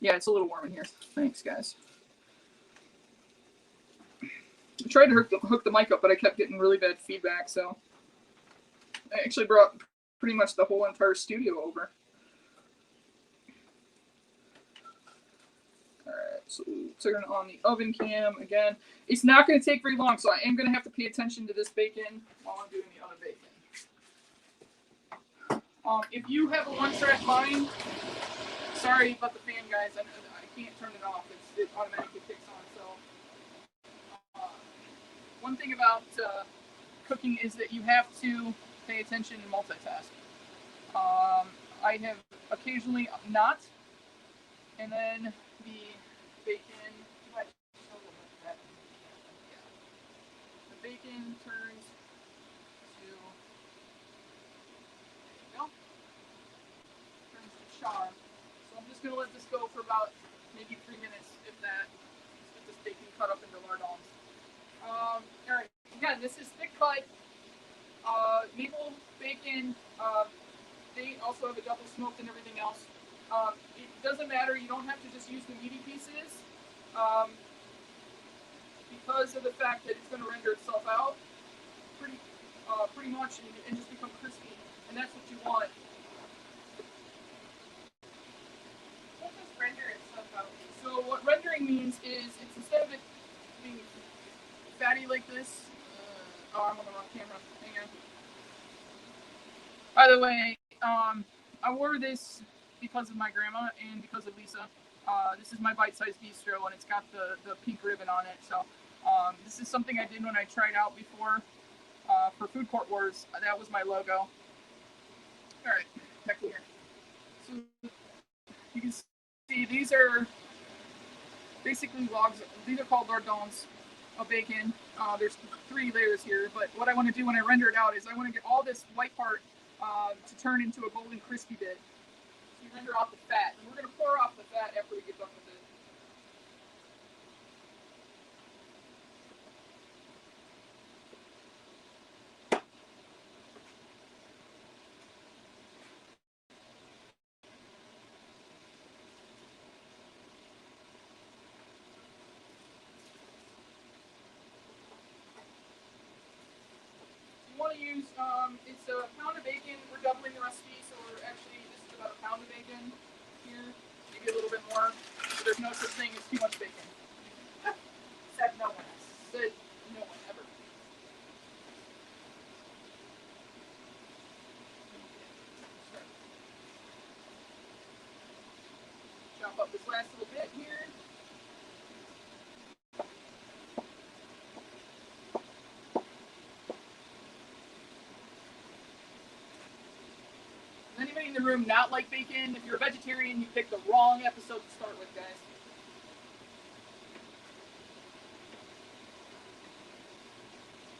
Yeah, it's a little warm in here. Thanks, guys. I tried to hook the mic up, but I kept getting really bad feedback, so I actually brought pretty much the whole entire studio over. Alright, so turn on the oven cam again. It's not going to take very long, so I am going to have to pay attention to this bacon while I'm doing the other bacon. If you have a one-track mind, sorry about the fan, guys. I can't turn it off. It automatically kicks on, so... one thing about cooking is that you have to pay attention and multitask. I have occasionally not, and then the bacon, the bacon turns to, turns to char. So I'm just gonna let this go for about maybe 3 minutes, if that. Just get this bacon cut up into lardons. All right, again, this is thick cut maple bacon. They also have a double smoked and everything else. It doesn't matter. You don't have to just use the meaty pieces because of the fact that it's going to render itself out pretty much and just become crispy. And that's what you want. What does render itself out? So what rendering means is it's instead of it being fatty like this. I'm on the wrong camera. Hang on. By the way, I wore this because of my grandma and because of Lisa. This is my bite-sized bistro, and it's got the pink ribbon on it. So this is something I did when I tried out before for Food Court Wars. That was my logo. All right, back here. So you can see these are basically logs. These are called lardons of bacon. There's 3 layers here, but what I want to do when I render it out is I want to get all this white part to turn into a golden crispy bit. So you render off the fat, and we're going to pour off the fat after we get done with it. You want I use, it's a pound of bacon. We're doubling the recipe, so we're actually, this is about a pound of bacon here, maybe a little bit more. So there's no such thing as too much bacon. Said no one. Said no one ever. Chop up this last little bit here. Does anybody in the room not like bacon? If you're a vegetarian, you picked the wrong episode to start with, guys.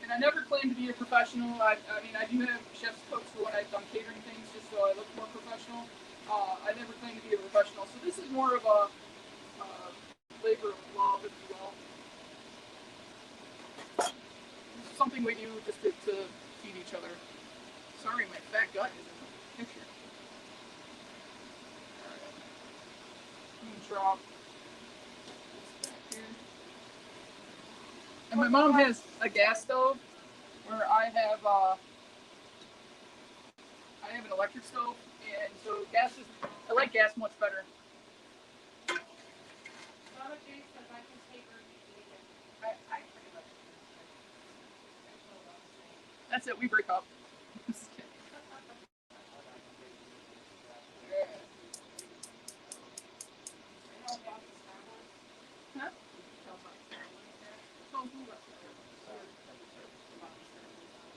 And I never claimed to be a professional. I mean, I do have chef's cooks for when I've done catering things, just so I look more professional. I never claimed to be a professional. So this is more of a labor of love, if you will. This is something we do just to feed each other. Sorry, my fat gut is in the picture. Alright. Drop this back here. And my mom has a gas stove where I have an electric stove, and so gas is, I like gas much better. Mama Jay says I can take her bacon. I pretty much do. That's it, we break up. Just kidding. Yeah. Huh?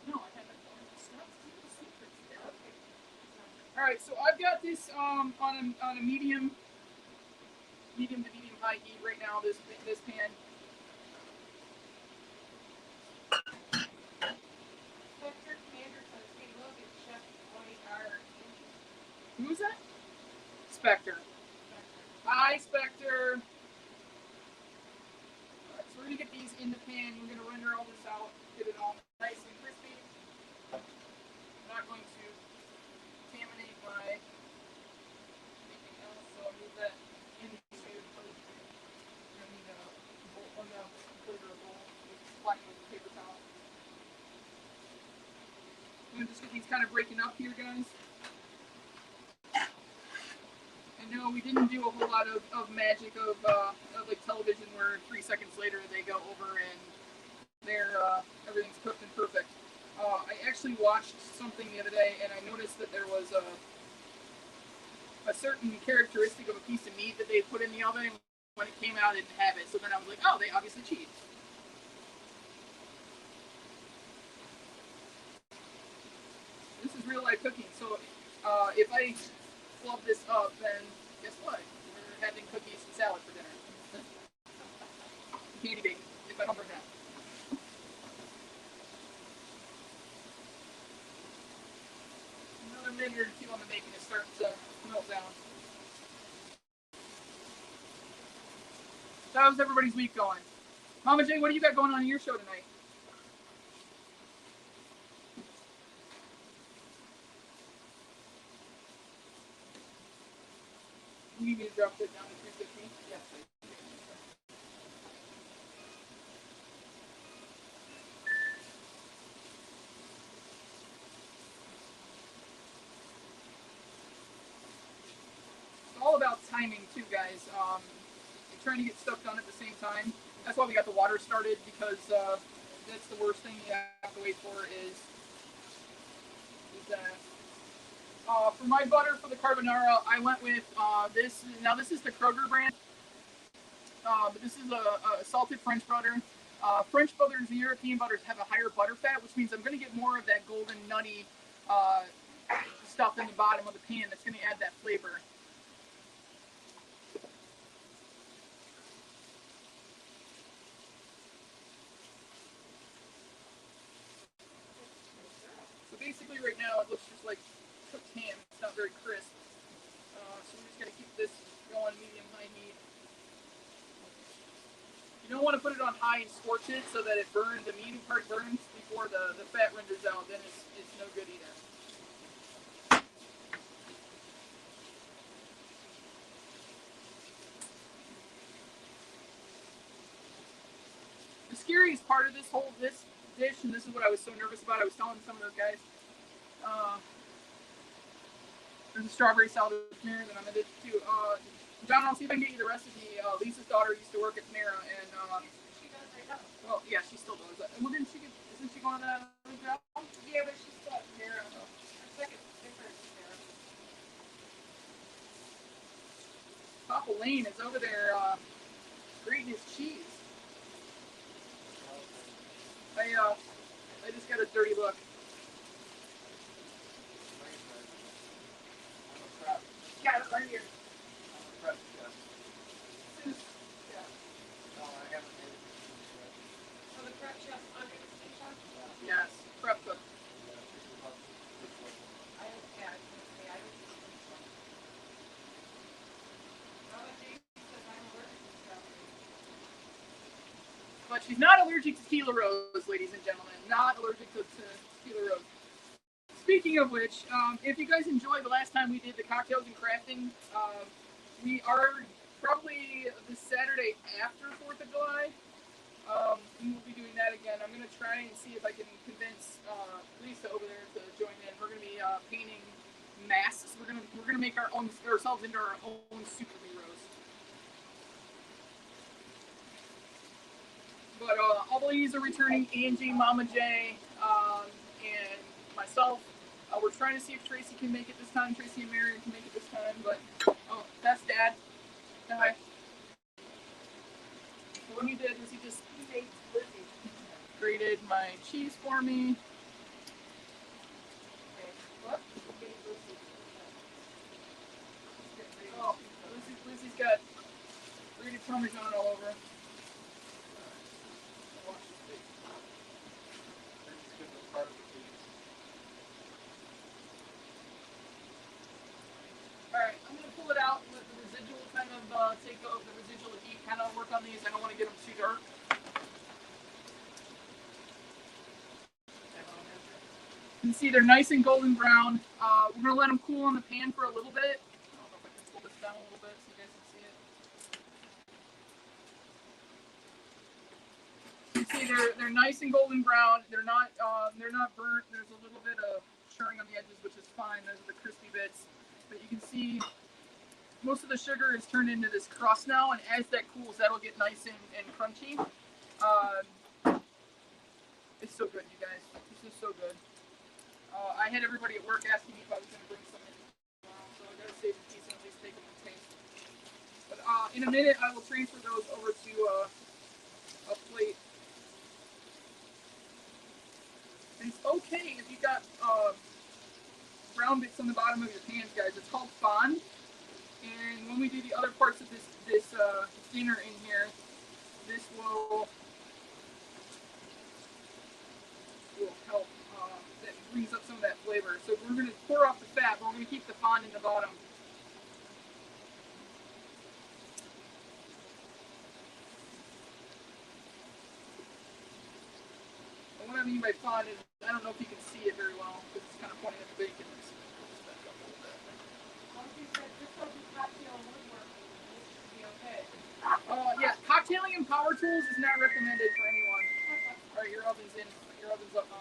No, I haven't. All right, so I've got this on a medium to medium high heat right now. This pan. Spectre Commander says, hey, look, it's Chef White. Who's that? Spectre. Hi, Spectre. All right, so we're gonna get these in the pan. We're gonna render all this out, get it all nice and crispy. I'm not going to contaminate my anything else, so I'll move that into the plate. We're gonna need a bowl, or no, a bowl with flat with paper towel. I'm gonna just get these kind of breaking up here, guys. And no, we didn't do a whole lot of magic of like television where 3 seconds later they go over and they're everything's cooked and perfect. I actually watched something the other day and I noticed that there was a certain characteristic of a piece of meat that they put in the oven. When it came out, it didn't have it. So then I was like, oh, they obviously cheated. This is real life cooking. So if I flub this up, then guess what? We're having cookies and salad for dinner. Candy bacon, if I don't burn down. Another minute or two on the bacon is starting to melt down. So how's everybody's week going? Mama Jane, what do you got going on in your show tonight? You need me to drop it down to 350? Yes, please. It's all about timing too, guys. You're trying to get stuff done at the same time. That's why we got the water started, because that's the worst thing you have to wait for is that. For my butter for the carbonara, I went with this. Now this is the Kroger brand, but this is a salted French butter. French butters and European butters have a higher butter fat, which means I'm going to get more of that golden nutty stuff in the bottom of the pan that's going to add that flavor. So basically right now it looks just like cooked ham. It's not very crisp. So we're just going to keep this going medium-high heat. You don't want to put it on high and scorch it so that it burns, the meaty part burns before the fat renders out. Then it's no good either. The scariest part of this dish, and this is what I was so nervous about. I was telling some of those guys. There's a strawberry salad with Panera that I'm gonna do too. John, I'll see if I can get you the recipe. Lisa's daughter used to work at Panera, and She does right now. well, yeah, she still does. Well, didn't she get? Isn't she going to that other job? Yeah, but she's still at Panera. It's like a different Panera. Papa Lane is over there grating his cheese. I just got a dirty look. Got it right here. So the prep chef's under the steam chef? Yes, prep cook. I don't care. I don't because I'm allergic to strawberries. But she's not allergic to tequila rose, ladies and gentlemen. Not allergic to tequila rose. Speaking of which, if you guys enjoyed the last time we did the cocktails and crafting, we are probably the Saturday after 4th of July. We will be doing that again. I'm going to try and see if I can convince Lisa over there to join in. We're going to be painting masks. We're going to make ourselves into our own superheroes. But all the ladies are returning. Angie, Mama J, and myself. We're trying to see if Tracy can make it this time. Tracy and Marion can make it this time. But that's Dad. Hi. So what he did was he just grated my cheese for me. What? Oh, Lizzie's got grated Parmesan all over. Alright, I'm going to pull it out and let the residual kind of take over, the residual heat kind of work on these. I don't want to get them too dark. You can see they're nice and golden brown. We're going to let them cool in the pan for a little bit. I don't know if I can pull this down a little bit so you guys can see it. You can see they're nice and golden brown. They're not burnt. There's a little bit of churning on the edges, which is fine. Those are the crispy bits. But you can see most of the sugar is turned into this crust now, and as that cools, that'll get nice and crunchy. It's so good, you guys. This is so good. I had everybody at work asking me if I was going to bring some in, so I got to save a piece and at least take them and taste. But in a minute, I will transfer those over to a plate. And it's okay if you got brown bits on the bottom of your pans, guys. It's called fond. And when we do the other parts of this dinner in here, this will help. That brings up some of that flavor. So we're going to pour off the fat, but we're going to keep the fond in the bottom. And what I mean by fond is, I don't know if you can see it very well, because it's kind of pointing at the bacon. Yeah, cocktailing and power tools is not recommended for anyone. All right, your oven's in. Your oven's up now.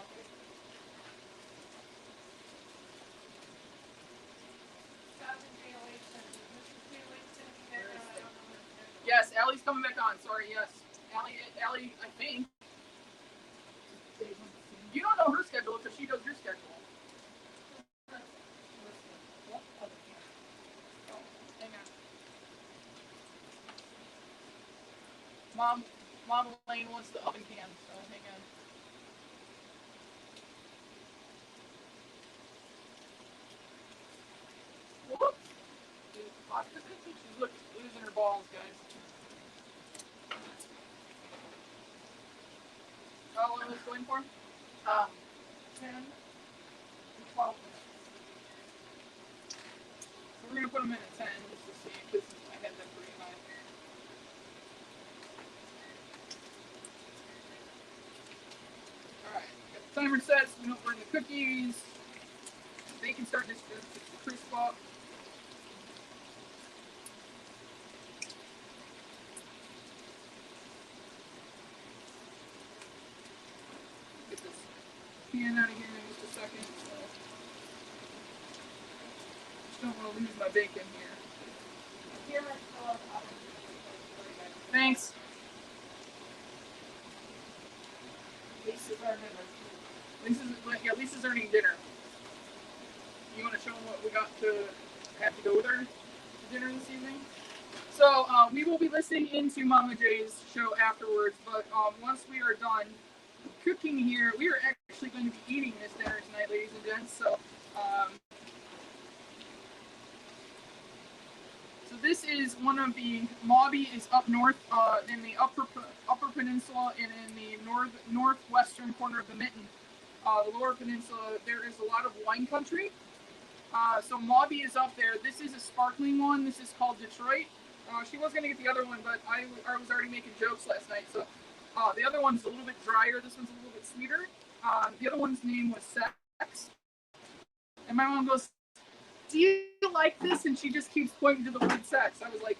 Yes, Allie's coming back on. Sorry, yes. Allie, I think. You don't know her schedule because she does your schedule. Oh, hang on. Mom Elaine wants the oven can, so hang on. Whoops. She's losing her balls, guys. How long is this going for? 10 to 12 minutes. So we're going to put them in at 10 just to see, because I had them pretty high. Alright, got the timer set so we don't burn the cookies. The bacon starting to crisp up. pan out of here in just a second. So just don't want to lose my bacon here. Thanks. Lisa's earning dinner. You want to show them what we got to have to go with her to dinner this evening? So we will be listening into Mama J's show afterwards, but once we are done cooking here, we are actually going to be eating this dinner tonight, ladies and gents. So this is one of the Mauby is up north in the upper peninsula and in the northwestern corner of the Mitten. The lower peninsula, there is a lot of wine country. So Mauby is up there. This is a sparkling one. This is called Detroit. She was going to get the other one, but I was already making jokes last night. So the other one's a little bit drier. This one's a little bit sweeter. The other one's name was Sex. And my mom goes, "Do you like this?" And she just keeps pointing to the word sex. I was like,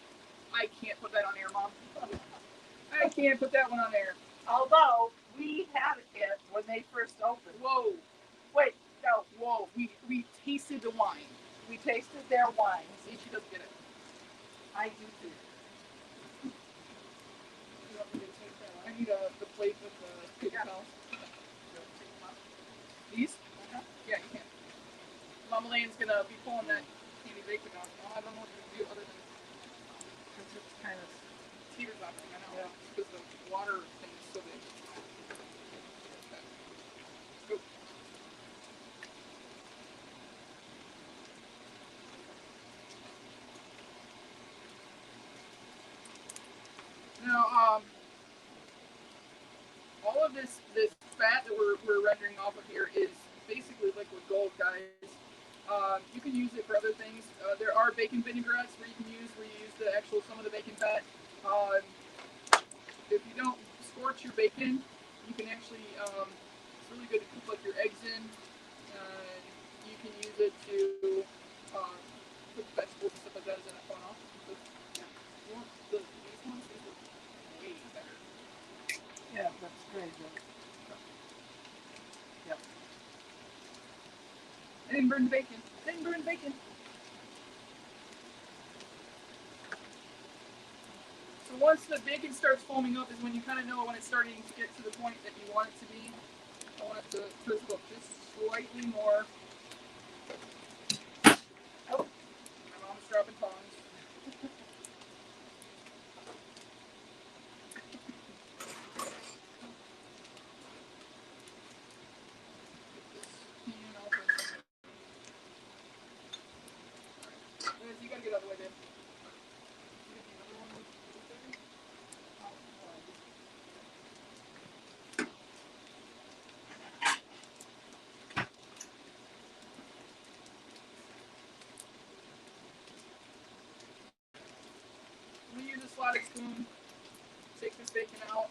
I can't put that on air, Mom. I can't put that one on air. Although we had it when they first opened. Whoa. Wait, no. Whoa. We tasted the wine. We tasted their wines. See, she doesn't get it. I do too. I need the plate with the paper towels. These? Uh-huh. Yeah, you can. Mama Lane's gonna be pulling that candy bacon off. I don't know what to do other than It's kind of teeters off. I know. Yeah. Because the water thing is so big. Okay. Go. Now, all of this fat that we're rendering off of here is basically liquid gold, guys. You can use it for other things. There are bacon vinaigrettes where you use the actual some of the bacon fat. If you don't scorch your bacon, you can actually it's really good to cook like your eggs in. You can use it to cook vegetables and stuff like that. Is that fun off? These ones are way better. yeah, that's great. Yep. I didn't burn the bacon. So once the bacon starts foaming up is when you kind of know when it's starting to get to the point that you want it to be. I want it to crisp up just slightly more. Oh, my mom's dropping tongs. You gotta get out of the way, babe. We use a slotted spoon. Take this bacon out.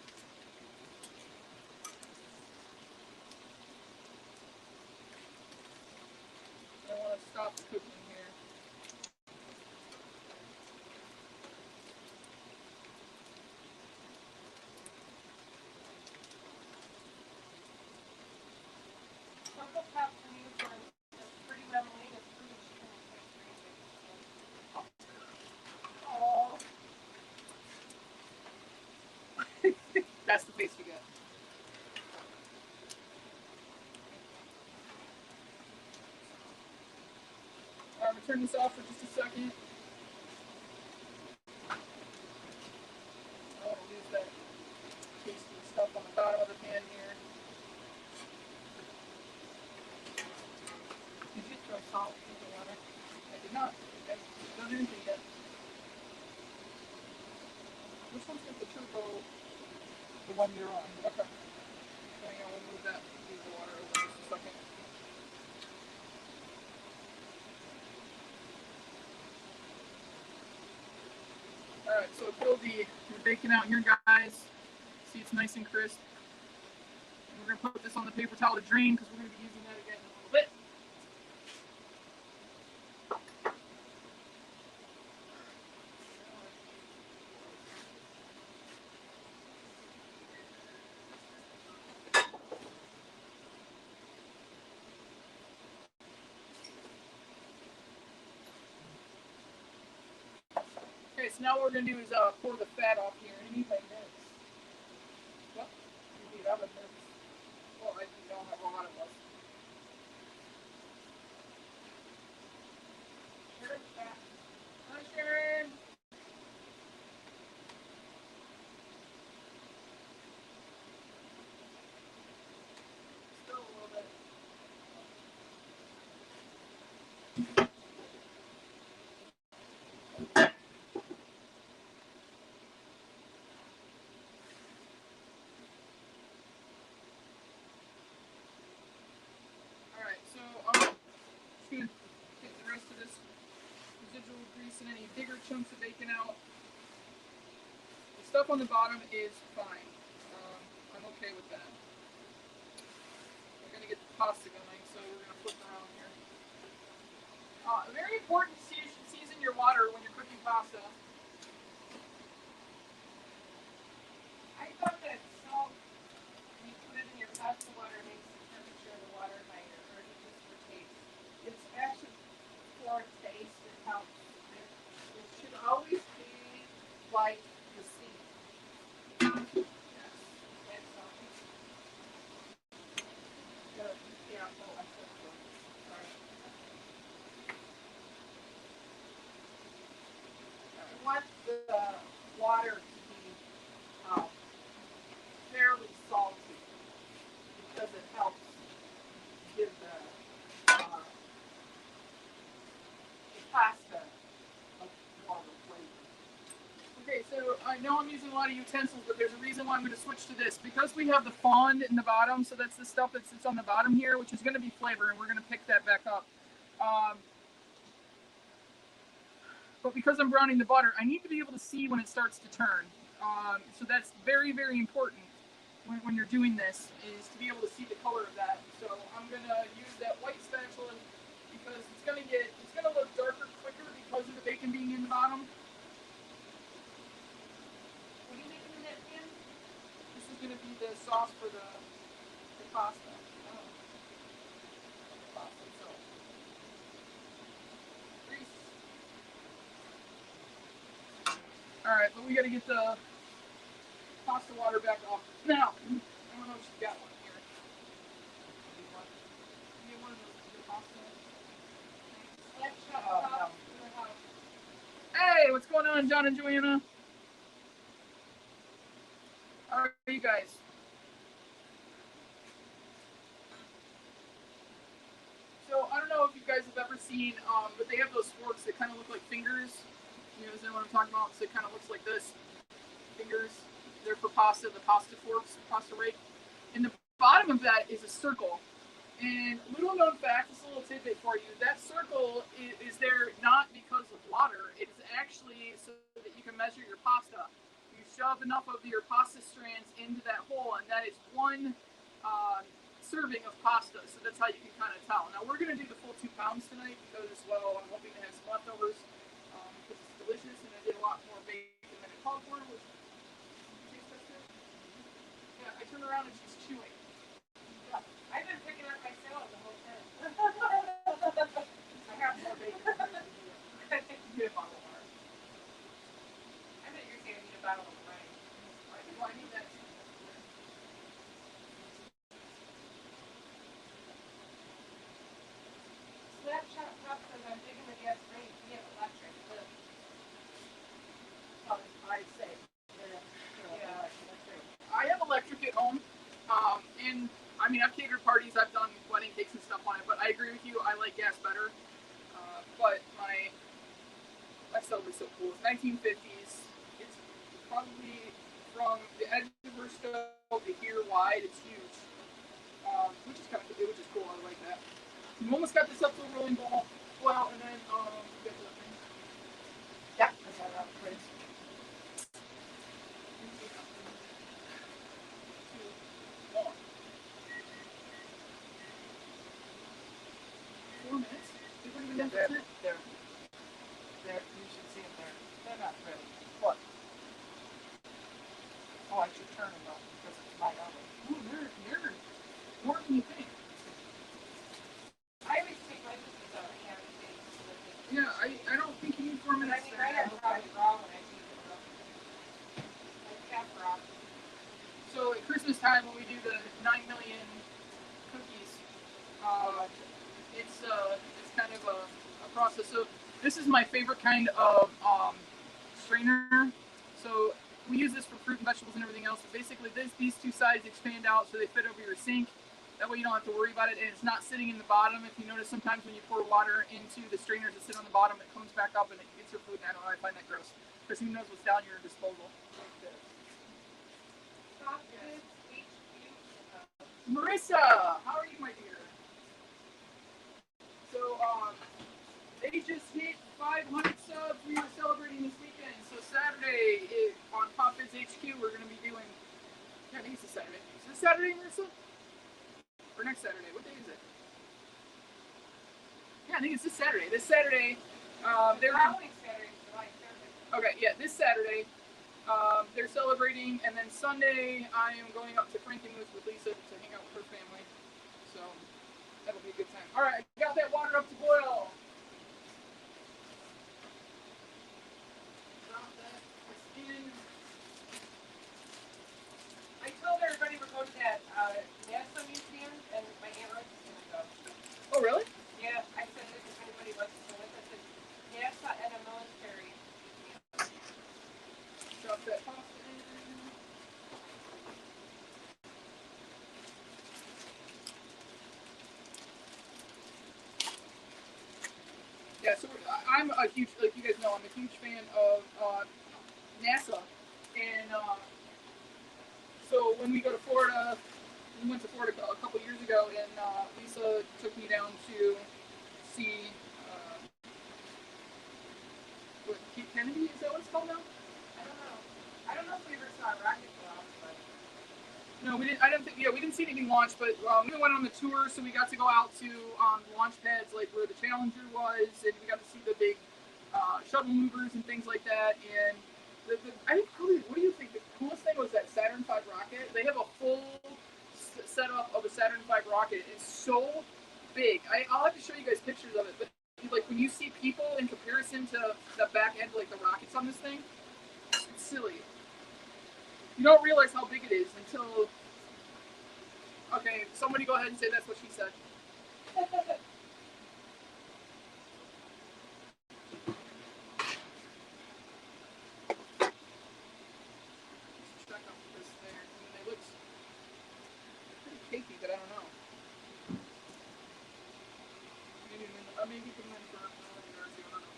I want to stop the cooking here. Uncle Pat to me was a pretty lemonade. It's pretty chicken. Oh. That's the face you get. I'm gonna turn this off for just a second. I'll use that tasty stuff on the bottom of the pan here. Did you throw salt in the water? I did not. I haven't done anything yet. Which one's got the turbo? The one you're on. Okay. Hang on, we'll move that. Move the water over just a second. Alright, so pull the bacon out here, guys. See, it's nice and crisp. And we're going to put this on the paper towel to drain because we're going to be using that again in a little bit. so now what we're gonna do is pour the fat off here. I need my mitts. What? You need other mitts. Well, I don't have a lot of us. Sharon's back. Hi, Sharon. Still a little bit. Alright, so I'm just gonna get the rest of this residual grease and any bigger chunks of bacon out. The stuff on the bottom is fine. I'm okay with that. We're gonna get the pasta going, so we're gonna flip around here. Very important to season your water when you're cooking pasta. I thought that salt, when you put it in your pasta water, makes the temperature of the water higher, or is it just for taste? It's actually for taste. It helps. It should always be like the sea. Yes. And so, yeah, oh, I said so. Sorry. I want the water to be fairly salty because it helps give the pasta a warmer flavor. Okay, so I know I'm using a lot of utensils, but there's a reason why I'm going to switch to this. Because we have the fond in the bottom, so that's the stuff that sits on the bottom here, which is going to be flavor, and we're going to pick that back up. But because I'm browning the butter, I need to be able to see when it starts to turn. So that's very, very important when you're doing this, is to be able to see the color of that. So I'm going to use that white spatula because it's going to look darker quicker because of the bacon being in the bottom. What are you making in that pan? This is going to be the sauce for the pasta. Pasta itself. Grease. Alright, but we got to get the pasta water back off. Now, I don't know if she's got one here. You get one of the pasta? Let's shut Oh, up. Hey, what's going on, John and Joanna? How are you guys? So I don't know if you guys have ever seen, but they have those forks that kind of look like fingers. You know what I'm talking about? So it kind of looks like this. Fingers. They're for pasta, the pasta forks, pasta rake. And the bottom of that is a circle. And little known fact, just a little tidbit for you, that circle is there not because of water. It is actually so that you can measure your pasta. You shove enough of your pasta strands into that hole, and that is one serving of pasta. So that's how you can kind of tell. Now we're going to do the full 2 pounds tonight because, well, I'm hoping to have some leftovers because it's delicious, and I did a lot more bacon than I called for, which tastes good. Yeah, I turn around and she's chewing. Yeah. I've been picking up my salad the whole time. I have more bacon. Get a bottle of water. I bet you're saying I need a bottle of wine. Well, I need that too. Snapshot pop says I'm digging the gas range. We have electric. Look. I say. Yeah. I have electric at home, and I mean I've catered parties, I've done wedding cakes and stuff on it, but I agree with you. I like gas better. But my stove is so cool. It's 1950s. It's probably from the edge of her stove to here wide. It's huge, which is cool. I like that. We almost got this up to a rolling ball. Well, and then we got the thing. Yeah, I got that place. 4 minutes. We've already been done for 10. You should see them there. They're not ready. What? Oh, I should turn them though because it's my oven. Ooh, they're more than you think. I always take my cookies out and have it baked. Yeah, I don't think you need 4 But I minutes. mean, I have probably wrong when I do Christmas time when we do the 9 million cookies. It's kind of a process. So this is my favorite kind of strainer. So we use this for fruit and vegetables and everything else. But basically, these two sides expand out so they fit over your sink. That way you don't have to worry about it, and it's not sitting in the bottom. If you notice, sometimes when you pour water into the strainers that sit on the bottom, it comes back up and it gets your food. And I don't know, I find that gross. Because who knows what's down your disposal. Like this. Marissa, how are you, my dear? So, they just hit 500 subs. We were celebrating this weekend. So Saturday on Pop Vids HQ, we're going to be doing. Yeah, I think it's this Saturday. Is this Saturday, Marissa? Or next Saturday? What day is it? Yeah, I think it's this Saturday. This Saturday, they're following Saturday, July 3rd. okay. Yeah, this Saturday, they're celebrating, and then Sunday I am going up to Frankenmuth with Lisa to hang out with her family. So that'll be a good time. All right, I got that water up to boil. Drop that in. I told everybody we're going to that NASA museum, and my Aunt Rose is going to go. Oh, really? Yeah, I said that if anybody wants to go with us, it's NASA and a military museum. Drop that pasta in. Yeah, so I'm a huge, like you guys know, I'm a huge fan of NASA, and so when we go to Florida, we went to Florida a couple years ago, and Lisa took me down to see what, Cape Kennedy, is that what it's called now? I don't know. I don't know if we ever saw a rocket go off, but No, we didn't. I don't think. Yeah, we didn't see anything launch, but we went on the tour, so we got to go out to launch pads, like where the Challenger was, and we got to see the big shuttle movers and things like that. And I think probably, what do you think? The coolest thing was that Saturn V rocket. They have a full setup of a Saturn V rocket. It's so big. I'll have to show you guys pictures of it, but like when you see people in comparison to the back end, like the rockets on this thing, it's silly. You don't realize how big it is until. Okay, somebody go ahead and say that's what she said. Check out this there. I mean, they look pretty cakey, but I don't know. Maybe put them in for I don't know.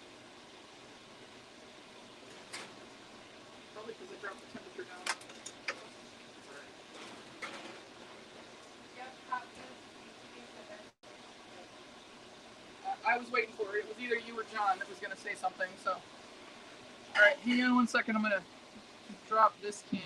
Probably because they dropped the temperature down. yep, hot food. I was waiting for it. It was either you or John that was going to say something. So, all right, hang on 1 second. I'm going to drop this cam.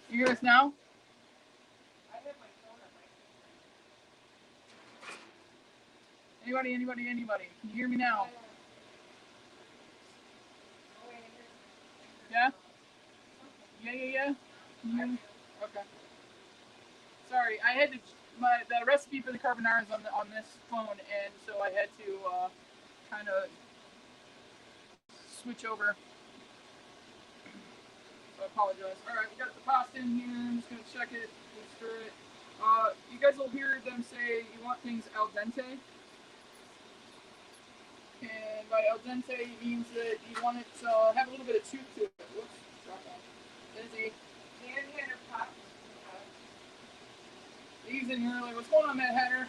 You hear us now? I have my phone on my. Anybody? Can you hear me now? Oh, wait, Yeah? Yeah. Can you hear me? Okay. Sorry, I had to. The recipe for the carbonara is on this phone, and so I had to kind of switch over. So I apologize. All right, we got the pasta in here. I'm just gonna check it, stir it. You guys will hear them say you want things al dente, and by al dente it means that you want it to have a little bit of tooth to it. Whoops, drop that. Busy. Dan had her pop. Leaves in here early. What's going on, Matt Hatter?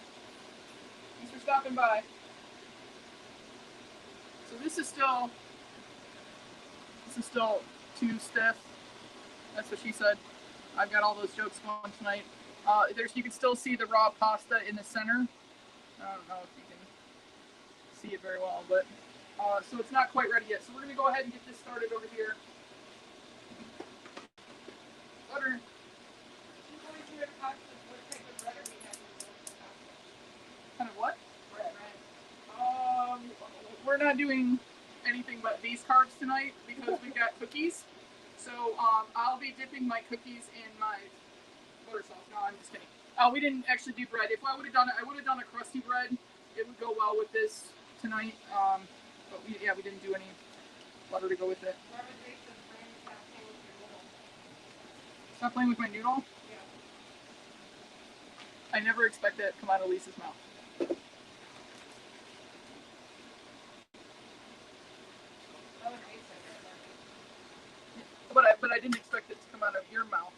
Thanks for stopping by. So this is still too stiff. That's what she said. I've got all those jokes going tonight. You can still see the raw pasta in the center. I don't know if you can see it very well, but so it's not quite ready yet. So we're gonna go ahead and get this started over here. Butter. Kind of what? Bread. We're not doing anything but these carbs tonight because we've got cookies. So I'll be dipping my cookies in my butter sauce. No, I'm just kidding. We didn't actually do bread. If I would have done it, I would have done a crusty bread. It would go well with this tonight. But we didn't do any butter to go with it. Stop playing with my noodle? Yeah. I never expect that to come out of Lisa's mouth. But I didn't expect it to come out of your mouth.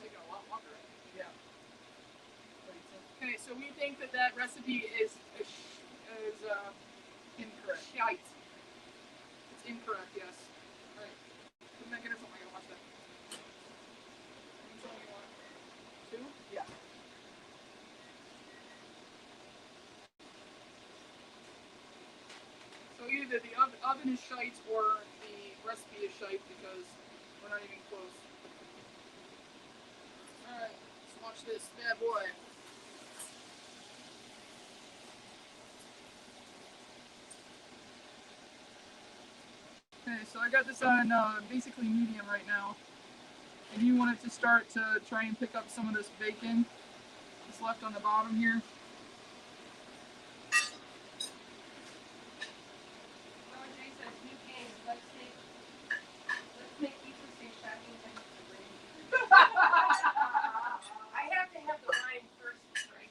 Taking a lot longer. Yeah. Okay, so we think that recipe is incorrect. Shite. It's incorrect. Yes. All right. Put that in or something. I gotta watch that. Which one do you want? 2? Yeah. So either the oven is shite or the recipe is shite because we're not even close. Alright, let's watch this bad boy. Okay, so I got this on basically medium right now. And you want it to start to try and pick up some of this bacon that's left on the bottom here. I have to have the wine first, right?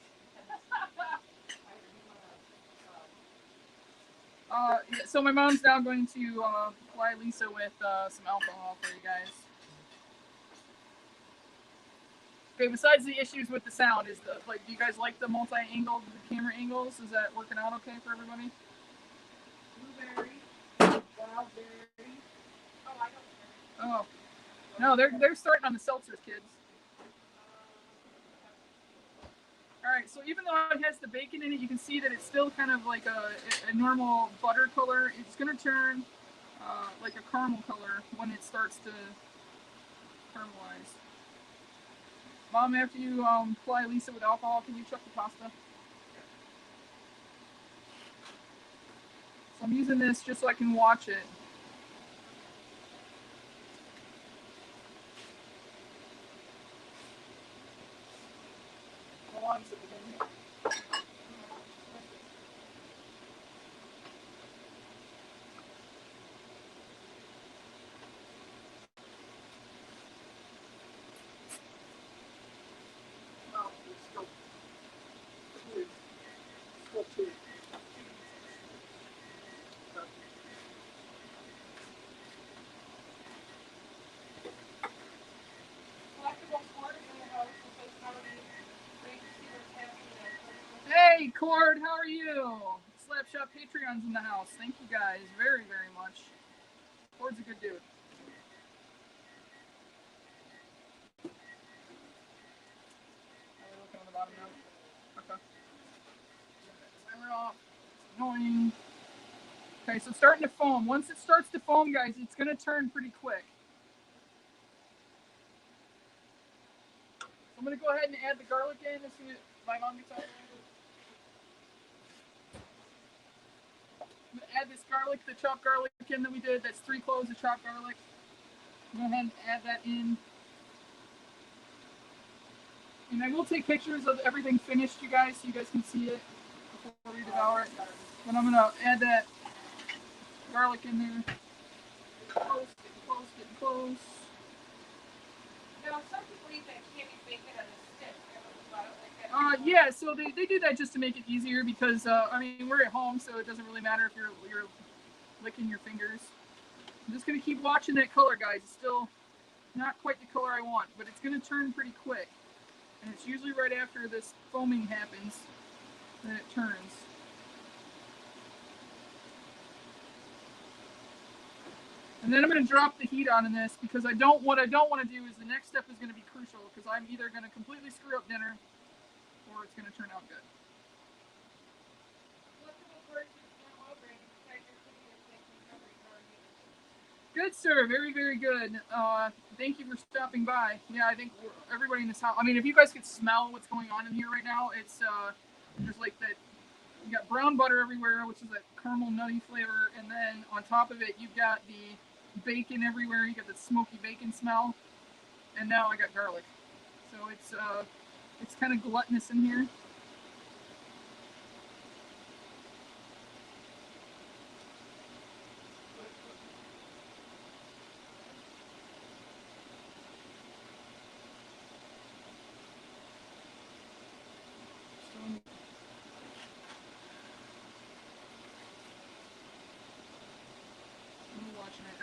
Yeah, so my mom's now going to ply Lisa with some alcohol for you guys. Okay, besides the issues with the sound, do you guys like the multi-angled camera angles? Is that working out okay for everybody? Blueberry, wild-berry. Oh, I don't care. Oh, no, they're starting on the seltzers, kids. All right, so even though it has the bacon in it, you can see that it's still kind of like a normal butter color. It's going to turn like a caramel color when it starts to caramelize. Mom, after you ply Lisa with alcohol, can you chuck the pasta? So I'm using this just so I can watch it. Hold on a second. Hey, Cord, how are you? Slapshot Patreon's in the house. Thank you guys very, very much. Cord's a good dude. Okay, so it's starting to foam. Once it starts to foam, guys, it's going to turn pretty quick. So I'm going to go ahead and add the garlic in as soon as my mom gets out. I'm going to add this garlic, the chopped garlic in that we did. That's 3 cloves of chopped garlic. Go ahead and add that in. And I will take pictures of everything finished, you guys, so you guys can see it before we devour it. But I'm going to add that garlic in there. Close, getting close, getting close. Now, some people eat that candied bacon on a stick. I don't know about it like that. Yeah, so they do that just to make it easier because, I mean, we're at home, so it doesn't really matter if you're licking your fingers. I'm just going to keep watching that color, guys. It's still not quite the color I want, but it's going to turn pretty quick. And it's usually right after this foaming happens that it turns. And then I'm going to drop the heat on in this because what I don't want to do is the next step is going to be crucial because I'm either going to completely screw up dinner or it's going to turn out good. Good, sir. Very, very good. Thank you for stopping by. Yeah, I think everybody in this house, I mean, if you guys could smell what's going on in here right now, it's there's like that, you got brown butter everywhere, which is that caramel nutty flavor, and then on top of it, you've got the bacon everywhere. You got the smoky bacon smell, and now I got garlic. So it's kind of gluttonous in here.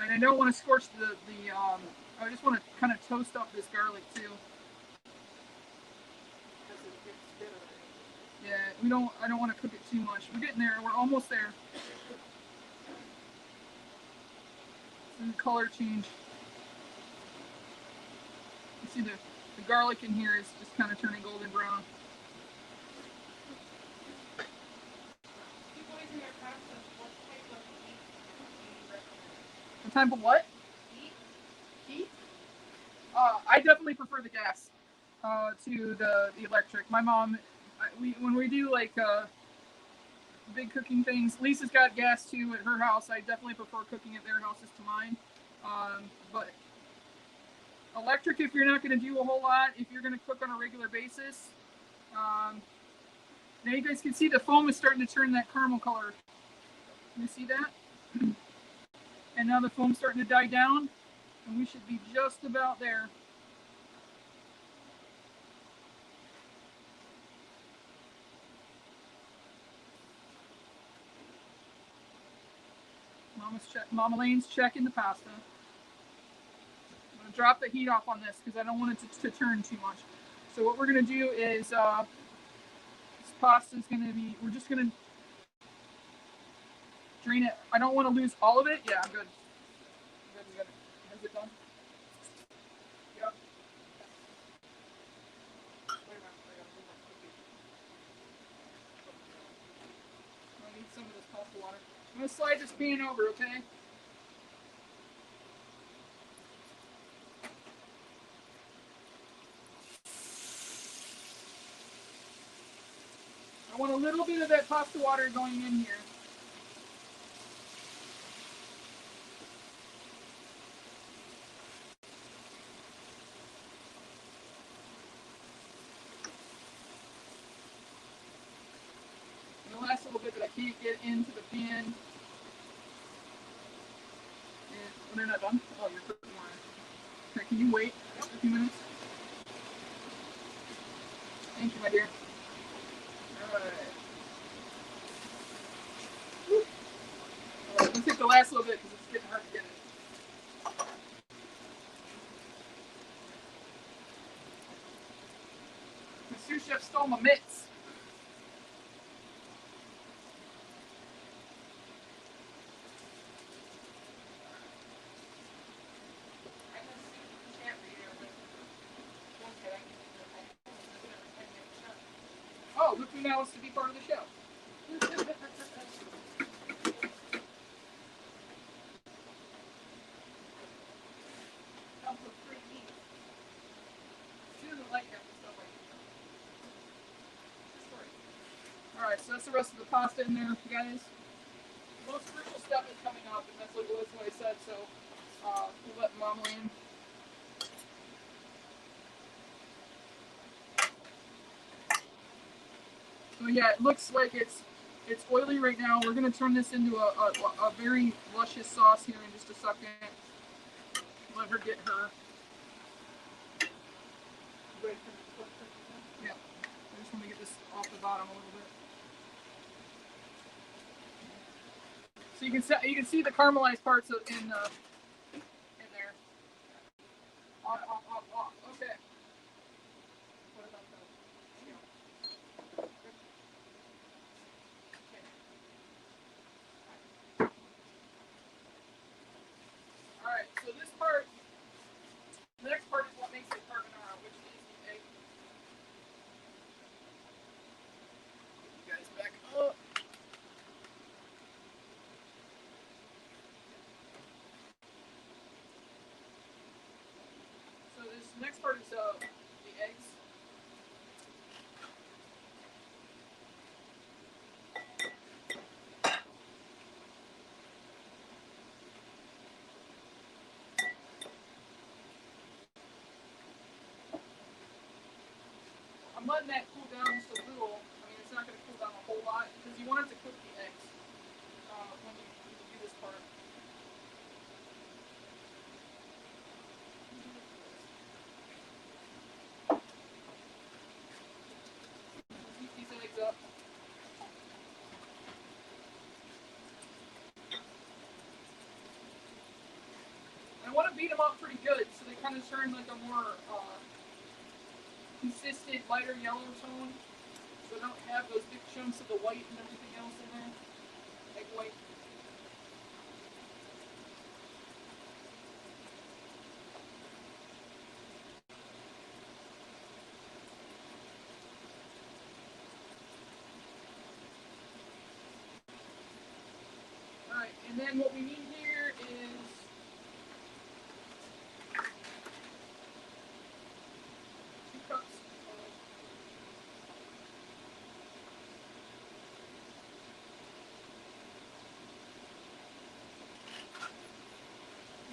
And I don't want to scorch I just want to kind of toast up this garlic too. Yeah, I don't want to cook it too much. We're getting there. We're almost there. See the color change. You see the garlic in here is just kind of turning golden brown. What type of what? Heat? I definitely prefer the gas to the electric. My mom, when we do like big cooking things, Lisa's got gas too at her house. I definitely prefer cooking at their houses to mine. But electric, if you're not going to do a whole lot, if you're going to cook on a regular basis. Now you guys can see the foam is starting to turn that caramel color. Can you see that? And now the foam's starting to die down, and we should be just about there. Mama Lane's checking the pasta. I'm going to drop the heat off on this because I don't want it to turn too much. So what we're going to do is this pasta is going to be, we're just going to drain it. I don't want to lose all of it. Yeah, I'm good. Good. Is it done? Yep. I need some of this pasta water. I'm going to slide this pan over, okay? I want a little bit of that pasta water going in here. And the last little bit that I can't get into the pan. And they're not done? Oh, you're cooking more. Okay, can you wait a few minutes? Thank you, my dear. Alright. Let's take the last little bit because it's getting hard to get it. The sous chef stole my mitts. Oh, look who now wants to be part of the show. Alright, so that's the rest of the pasta in there, guys. The most crucial step is coming up, and that's what I said, so we'll let Mom in. So yeah, it looks like it's oily right now. We're gonna turn this into a very luscious sauce here in just a second. Let her get her. Yeah, I just want to get this off the bottom a little bit. So you can see the caramelized parts in there. Off. Okay. What about that? Alright, so the next part is what makes it carbonara, which is the egg. You guys back up. So this next part is the eggs. I'm letting that cool down just a little. I mean, it's not going to cool down a whole lot because you want it to cook the eggs when you do this part. Heat these eggs up. And I want to beat them up pretty good so they kind of turn like a more consistent, lighter yellow tone. So I don't have those big chunks of the white and everything else in there. Egg white. Alright, and then what we need here is cups.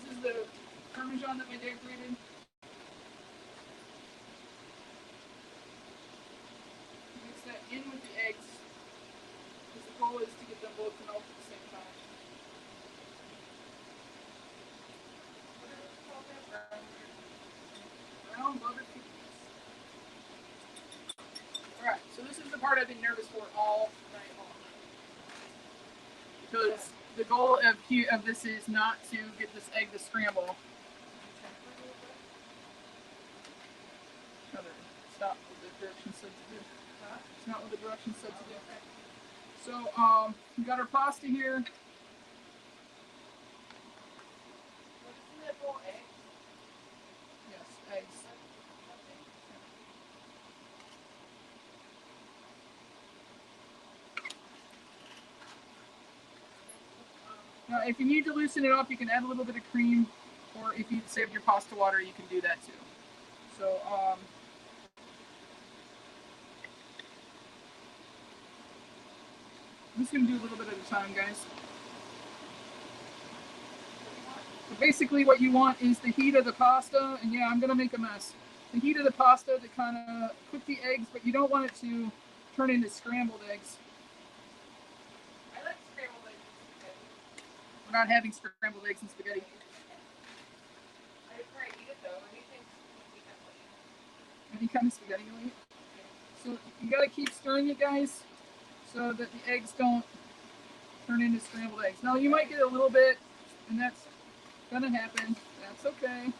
This is the Parmesan that my dad grated. Mix that in with the eggs. Because the goal is to get them both to melt at the same time. Brown butter cookies. Alright, so this is the part I've been nervous for all night long. Because the goal of this is not to get this egg to scramble. It's not what the directions said to do. It's not what the directions said to do. So, we got our pasta here. Yes, eggs. Now, if you need to loosen it up, you can add a little bit of cream, or if you saved your pasta water, you can do that too. So, I'm just going to do a little bit at a time, guys. But basically what you want is the heat of the pasta, and yeah, I'm going to make a mess. The heat of the pasta to kind of cook the eggs, but you don't want it to turn into scrambled eggs. I like scrambled eggs and spaghetti. We're not having scrambled eggs and spaghetti. I'd probably eat it though. Any kind of spaghetti you eat. So you got to keep stirring it, guys, so that the eggs don't turn into scrambled eggs. Now you might get a little bit, and that's gonna happen. That's okay.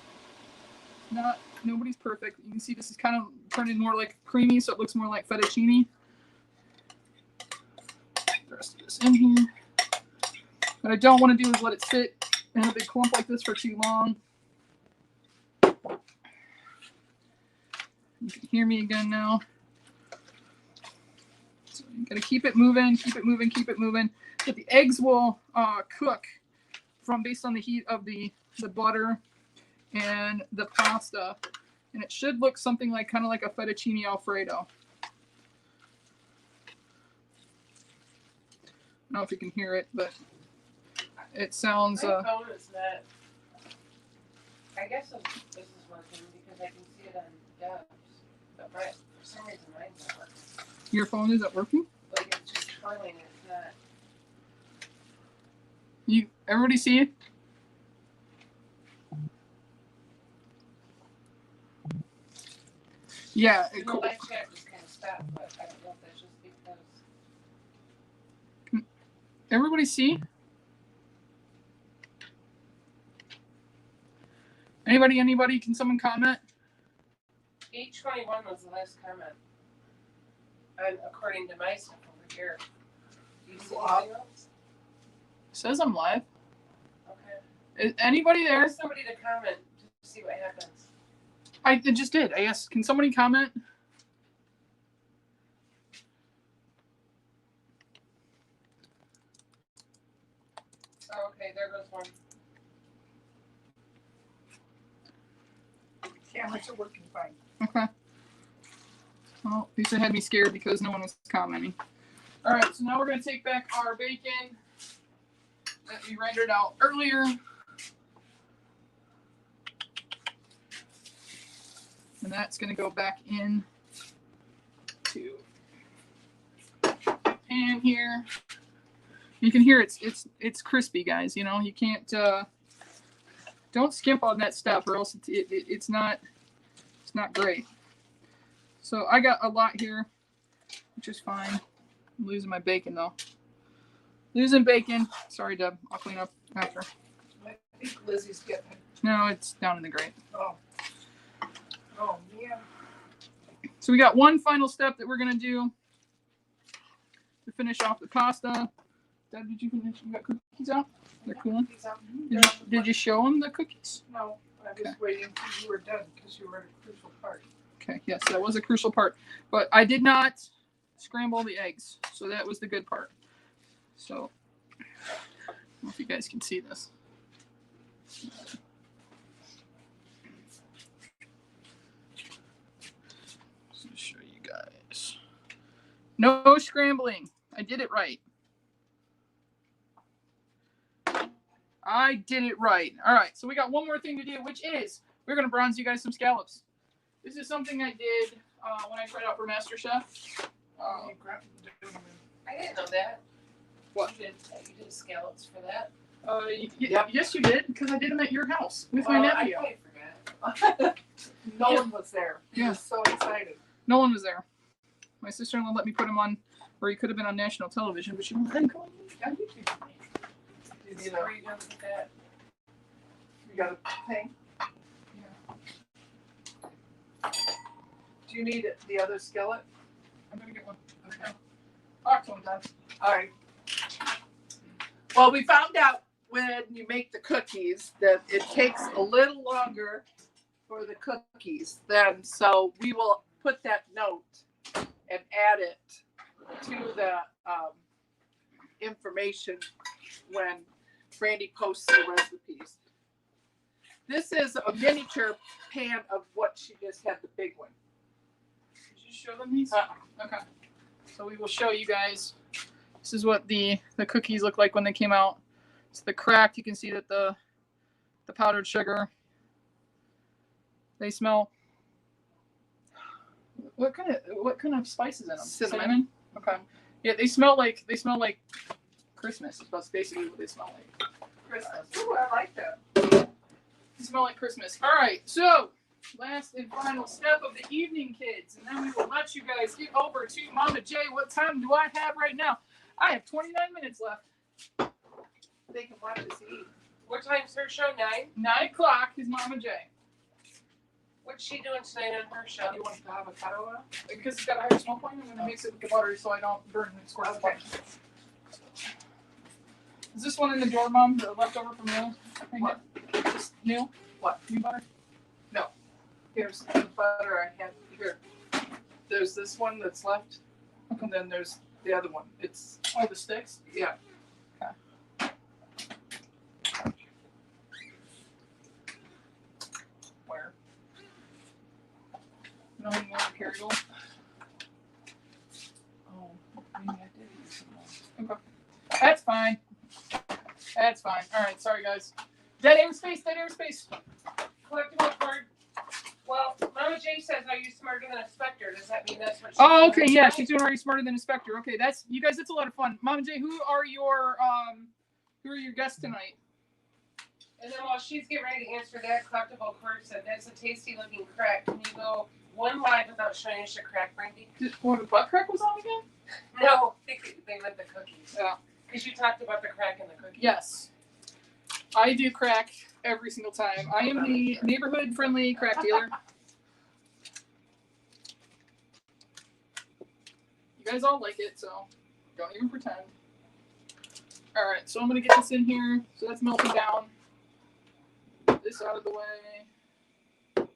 Nobody's perfect. You can see this is kind of turning more like creamy, so it looks more like fettuccine. The rest of this in here. What I don't want to do is let it sit in a big clump like this for too long. You can hear me again now. So you gotta keep it moving, keep it moving, keep it moving. But the eggs will cook based on the heat of the butter and the pasta, and it should look something like kind of like a fettuccine alfredo. don't know if you can hear it, but it sounds. My phone is not. I guess this is working because I can see it on Deb's, but for some reason mine's not working. Your phone isn't working? Like it's just twirling. It's not. Everybody see it? Yeah. My chat just kind of stopped, but I don't know if that's just because. Everybody see? Anybody? Can someone comment? 821 was the last comment. And according to my stuff over here. Do you see anything else? Says I'm live. Okay. Is anybody there? Ask somebody to comment to see what happens. I just did. I asked, can somebody comment? Oh, okay, there goes one. Cameras are working fine. Okay. Well, Lisa had me scared because no one was commenting. All right, so now we're going to take back our bacon that we rendered out earlier. And that's going to go back in to pan here. You can hear it's crispy, guys. You know, you can't don't skimp on that stuff, or else it's not great. So I got a lot here, which is fine. I'm losing my bacon though. Losing bacon. Sorry, Deb. I'll clean up after. I think Lizzie's getting it. No, it's down in the grate. Oh. Oh, man. So we got one final step that we're gonna do to finish off the pasta. Deb, did you finish? You got cookies out? They're cooling. Did you show them the cookies? No, I was waiting until you were done because you were at a crucial part. Okay, yes, that was a crucial part. But I did not scramble the eggs, so that was the good part. So, I don't know if you guys can see this. Let's show you guys. No scrambling. I did it right. I did it right. All right, so we got one more thing to do, which is we're going to bronze you guys some scallops. This is something I did when I tried out for MasterChef. I didn't know that. What? You did scallops for that? Yes, you did, because I did them at your house with my nephew. I forgot. No one was there. He Yeah. was so excited. No one was there. My sister-in-law let me put him on, or he could have been on national television, but she won't let him go on YouTube. You know, Are you done with that? you got a thing? Yeah. Do you need the other skillet? I'm going to get one. Okay. Talk to him, Dad. All right. Well, we found out when you make the cookies that it takes a little longer for the cookies then, so we will put that note and add it to the information when Brandy posts the recipes. This is a miniature pan of what she just had, the big one. Did you show them these? Okay. So we will show you guys. This is what the cookies look like when they came out. It's the cracked. You can see that the powdered sugar. They smell. What kind of spices in them? Cinnamon. Okay. Yeah, they smell like Christmas. That's basically what they smell like. Christmas. Ooh, I like that. They smell like Christmas. All right. So last and final step of the evening, kids, and then we will let you guys get over to Mama J. What time do I have right now? I have 29 minutes left. They can watch us eat. What time's her show? 9? 9 o'clock is Mama J. What's she doing tonight on her show? You want the avocado oil? Because it's got a higher smoke point, I'm going to mix it with the butter so I don't burn the squirts of butter. Is this one in the drawer, Mom? The leftover from the What? Just new? What? New butter? Here's the butter I have here. There's this one that's left, and then there's the other one. It's, Oh, the sticks? yeah. Where? No more carry Oh, maybe I did use some more. Okay. That's fine. That's fine. All right, sorry guys. Dead airspace, dead airspace. Collectible card. Well, Mama J says, "Are you smarter than a specter?" Does that mean that's what? Oh, okay, yeah, she's doing already smarter than a specter. Okay, that's you guys. That's a lot of fun. Mama J, who are your guests tonight? And then while she's getting ready to answer that, collectible card said, "That's a tasty looking crack. Can you go one live without showing us your crack, Frankie?" What, the butt crack was on again? No, they meant the cookies. Yeah. Because you talked about the crack in the cookies. Yes. I do crack every single time. I am the neighborhood-friendly crack dealer. You guys all like it, so don't even pretend. All right, so I'm gonna get this in here. So that's melting down. Get this out of the way.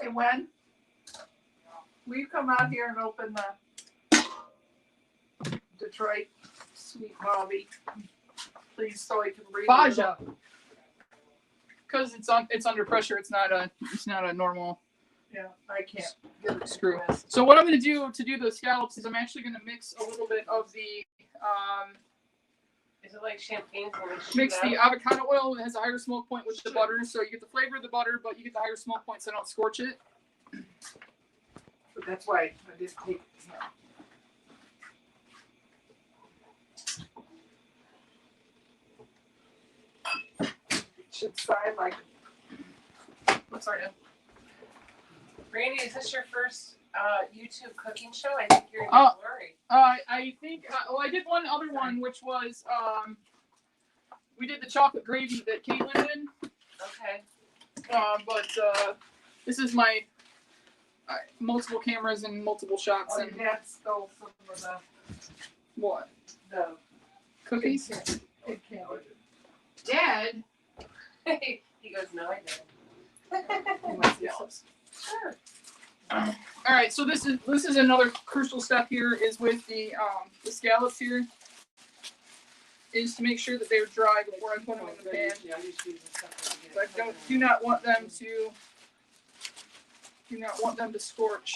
Hey, when? Will you come out here and open the Detroit Sweet Bobby, please, so I can breathe? Baja. Because it's under pressure. It's not a normal Yeah, I can't get it screw. twist. So what I'm going to do the scallops is I'm actually going to mix a little bit of the Is it like champagne? mix the avocado oil that has a higher smoke point with the butter, so you get the flavor of the butter, but you get the higher smoke point, so I don't scorch it. But that's why I didn't take it. It should sound like What's our name? Randy, is this your first YouTube cooking show? I think you're in glory. I think I did one other one, which was we did the chocolate gravy that Caitlin did. Okay. But this is my multiple cameras and multiple shots and Dad stole some of the what? the Cookies? It can't. Dad? He goes, "No, I didn't." Scallops. Sure. All right, so this is another crucial step here is with the scallops here is to make sure that they're dry before I put them in the pan. I do not want them to scorch.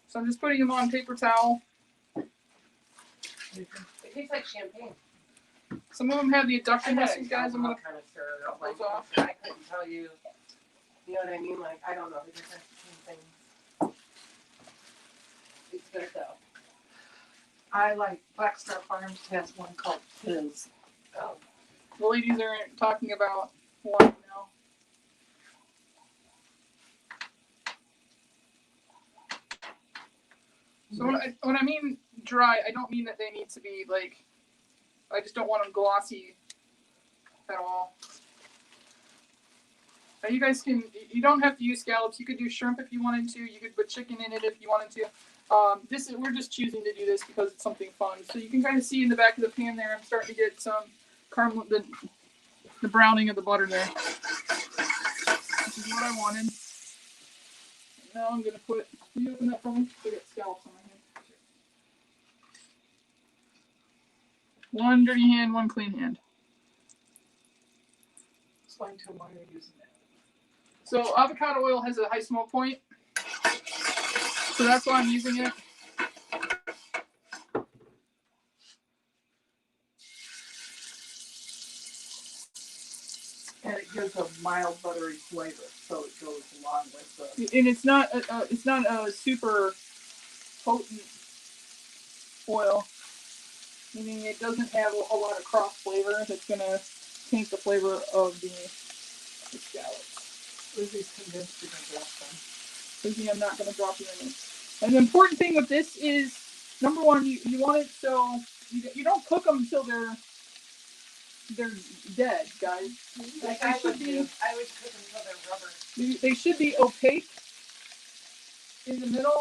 So I'm just putting them on paper towel. It tastes like champagne. Some of them have the adduction muscles, guys. I'm gonna kind of stir those off. I couldn't tell you. You know what I mean? Like, I don't know the difference between things. It's good though. I like Black Star Farms has one called Fizz. Oh. the ladies are talking about one now. So when I mean dry, I don't mean that they need to be like, I just don't want them glossy at all. Now you guys you don't have to use scallops. You could do shrimp if you wanted to. You could put chicken in it if you wanted to. We're just choosing to do this because it's something fun. So you can kind of see in the back of the pan there, I'm starting to get some caramel, the browning of the butter there. This is what I wanted. Now I'm gonna put. Can you open that for me? I got scallops on my hand. One dirty hand, one clean hand. Explain to them why you're using it. So avocado oil has a high smoke point, so that's why I'm using it. And it gives a mild buttery flavor, so it goes along with the. And it's not a super potent oil, meaning it doesn't have a lot of cross flavor that's gonna taint the flavor of the scallops. Lizzie's convinced you're gonna drop them. Lizzie, I'm not gonna drop you in it. And the important thing with this is, number one, you want it so you don't cook them until they're dead, guys. Like I would cook them until they're rubber. They should be opaque in the middle.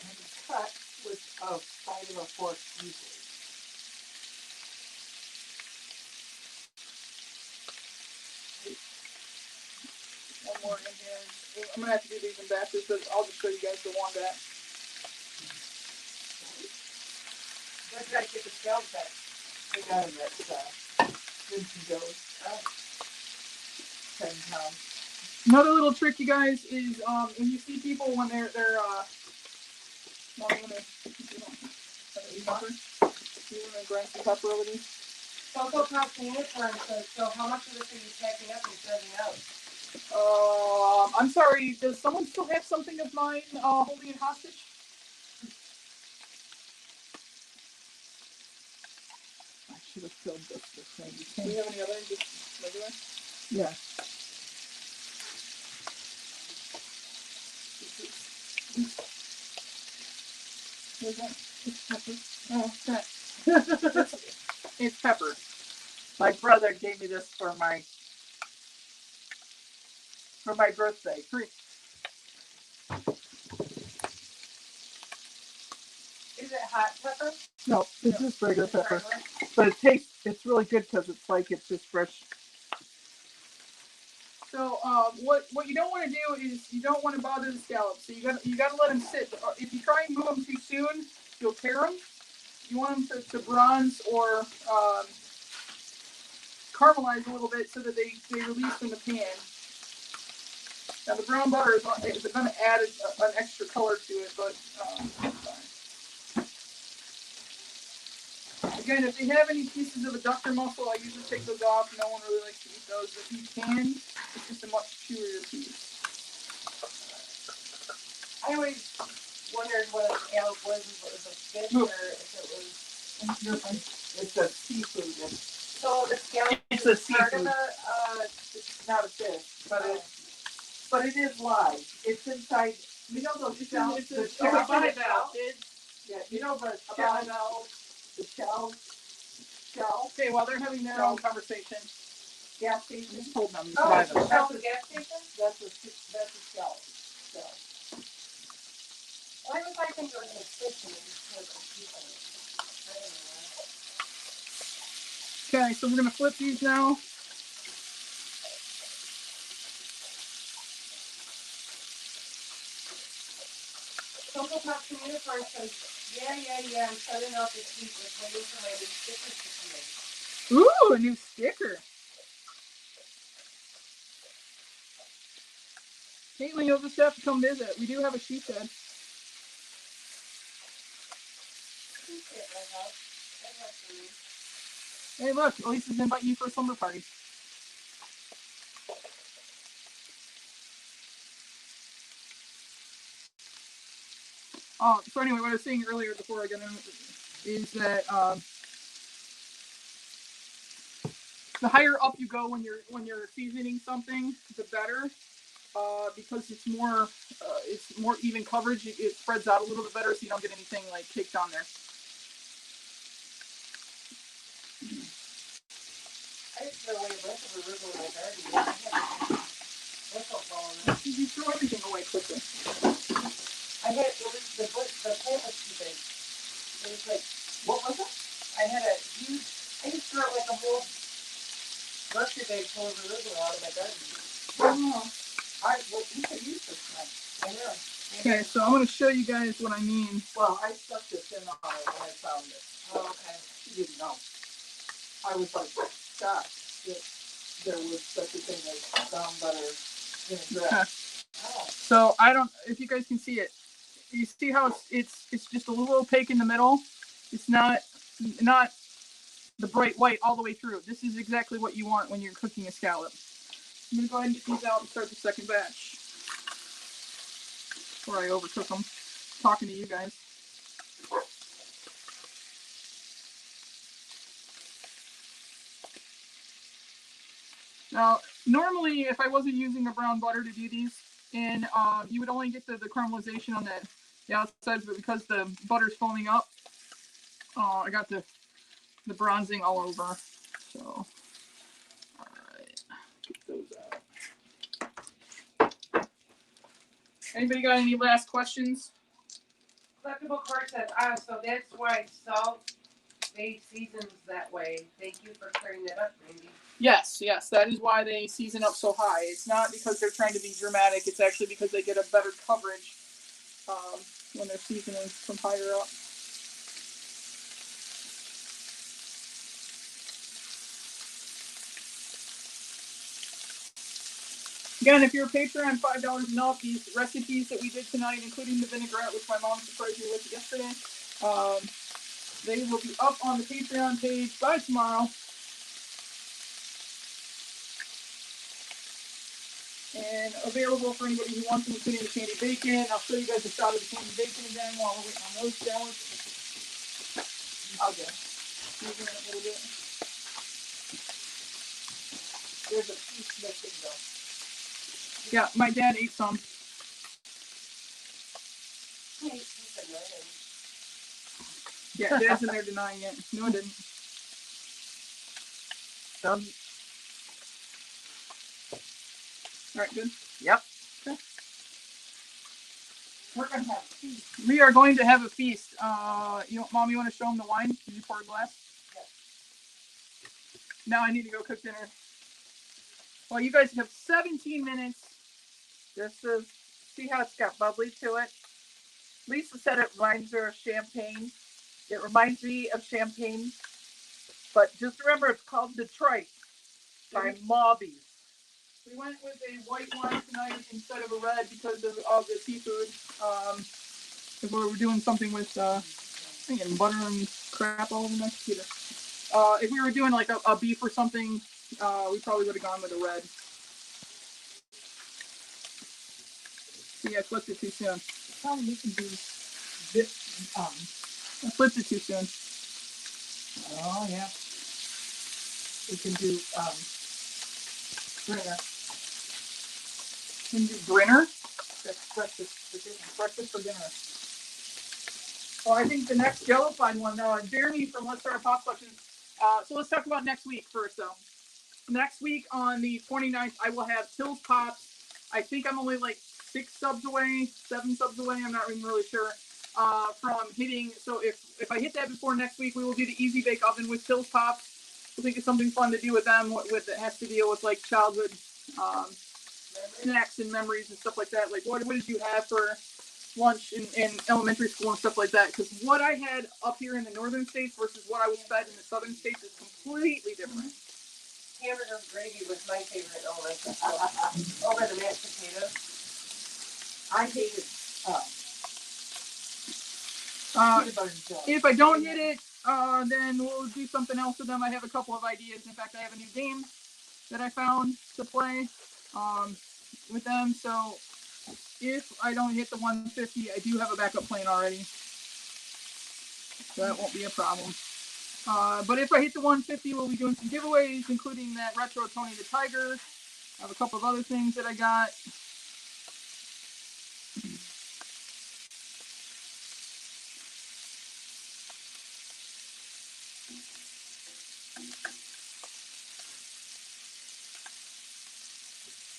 And it's cut with a side of a fork easily. One more in here. I'm gonna have to do these in batches, but I'll just show you guys the one batch. Let's try to get the scallops back. I got them at Vincent Joe's. 10 pounds. Another little trick, you guys, is when you see people when Mom, you wanna pepper? You wanna grind some pepper over these? Cocoa Puffs unicorn says, so how much of this are you packing up and sending out? I'm sorry, does someone still have something of mine holding it hostage? I should have filled this maybe. Do you have any other just regular? Yeah. Where's that? It's pepper. Oh, that. It's pepper. My brother gave me this for my birthday. Is it hot pepper? No, it's just regular pepper. Regular? But it's really good because it's like it's just fresh. So what you don't want to do is you don't want to bother the scallops. So you gotta let them sit. If you try and move them too soon, you'll tear them. You want them to bronze or caramelize a little bit so that they release from the pan. Now the brown butter is going to add an extra color to it, but again, if they have any pieces of adductor muscle, I usually take those off. No one really likes to eat those, but if you can, it's just a much chewier piece. I always wondered what a scallop was, if it was a fish or if it was. It's a seafood. So the scallop It's is a part of seafood. it's Not a fish, but it is live. It's inside. You know those shells. It's The a shells. bivalve. Yeah, you know the A shells. bivalve. The shells. Okay, while they're having their own conversation, Gas station. just hold them. Oh, Survive them. that's a gas station? That's a shell. Why was I thinking it was a fish and it was a people? I don't know. Okay, so we're gonna flip these now. Cocoa Puffs and unicorn says, yeah, I'm starting off this week with waiting for my new stickers to come in. Ooh, a new sticker. Caitlin, you'll just have to come visit. We do have a she shed. Hey, look, Elisa's inviting you for a slumber party. So anyway, what I was saying earlier before I got in is that the higher up you go when you're seasoning something, the better, because it's more even coverage. It spreads out a little bit better, so you don't get anything like caked on there. I just threw away a bunch of arugula in my garden. You throw everything away quickly. I had the plant was too big. It was like, What was it? I had a huge. I just threw like a whole grocery bag full of arugula out of my garden. Oh, well, you can use this one. I know. Okay, so I'm going to show you guys what I mean. Well, I stuck this in on it when I found it. Oh, okay. You didn't know. I was like, God, there was such a thing as brown butter vinaigrette. Oh. So I don't, if you guys can see it, you see how it's just a little opaque in the middle. It's not the bright white all the way through. This is exactly what you want when you're cooking a scallop. I'm gonna go ahead and get these out and start the second batch before I overcook them. Talking to you guys. Now, normally, if I wasn't using a brown butter to do these, and you would only get the caramelization on the outsides, but because the butter's foaming up, I got the bronzing all over. So, all right, get those out. Anybody got any last questions? Collectible Court says, so that's why salt they seasons that way. Thank you for clearing that up, Randy. Yes, that is why they season up so high. It's not because they're trying to be dramatic. It's actually because they get a better coverage when they're seasoning from higher up. Again, if you're a Patreon, $5 and up, these recipes that we did tonight, including the vinaigrette, which my mom surprised me with yesterday, they will be up on the Patreon page by tomorrow. And available for anybody who wants them, including the candied bacon. I'll show you guys a shot of the candied bacon again while we're waiting on those scallops. I'll go. Moving it a little bit. There's a piece missing though. Yeah, my dad ate some. Yeah, Dad's in there denying it. No, I didn't. All right, good. Yep. Okay. We're gonna have a feast. We are going to have a feast. Mom, you want to show them the wine? Did you pour a glass? Yes. Now I need to go cook dinner. Well, you guys have 17 minutes. This is, see how it's got bubbly to it? Lisa said it reminds her of champagne. It reminds me of champagne. But just remember, it's called Detroit by Mobby. We went with a white wine tonight instead of a red because of all the seafood. If we were doing something with thinking butter and crap all over my computer. If we were doing like a beef or something, we probably would have gone with a red. See, I flipped it too soon. Probably we can do this. I flipped it too soon. Oh yeah. We can do Brenner. Can you do Brenner? That's breakfast for dinner. Breakfast for dinner. Well, I think the next Jello Fine one, Jeremy from Let's Start a Pop Collection. So let's talk about next week first, though. Next week on the 29th, I will have Till's Pops. I think I'm only like 7 subs away. I'm not even really sure from hitting. So if I hit that before next week, we will do the Easy Bake Oven with Till's Pops. I think it's something fun to do with them. With it has to deal with like childhood snacks and memories and stuff like that. Like what did you have for lunch in elementary school and stuff like that? Because what I had up here in the northern states versus what I was fed in the southern states is completely different. Hamburger gravy was my favorite elementary school. Over the mashed potatoes. I hated peanut butter and jelly. If I don't hit it, then we'll do something else with them. I have a couple of ideas. In fact, I have a new game that I found to play with them. So if I don't hit the 150, I do have a backup plan already. So that won't be a problem. But if I hit the 150, we'll be doing some giveaways, including that retro Tony the Tiger. I have a couple of other things that I got.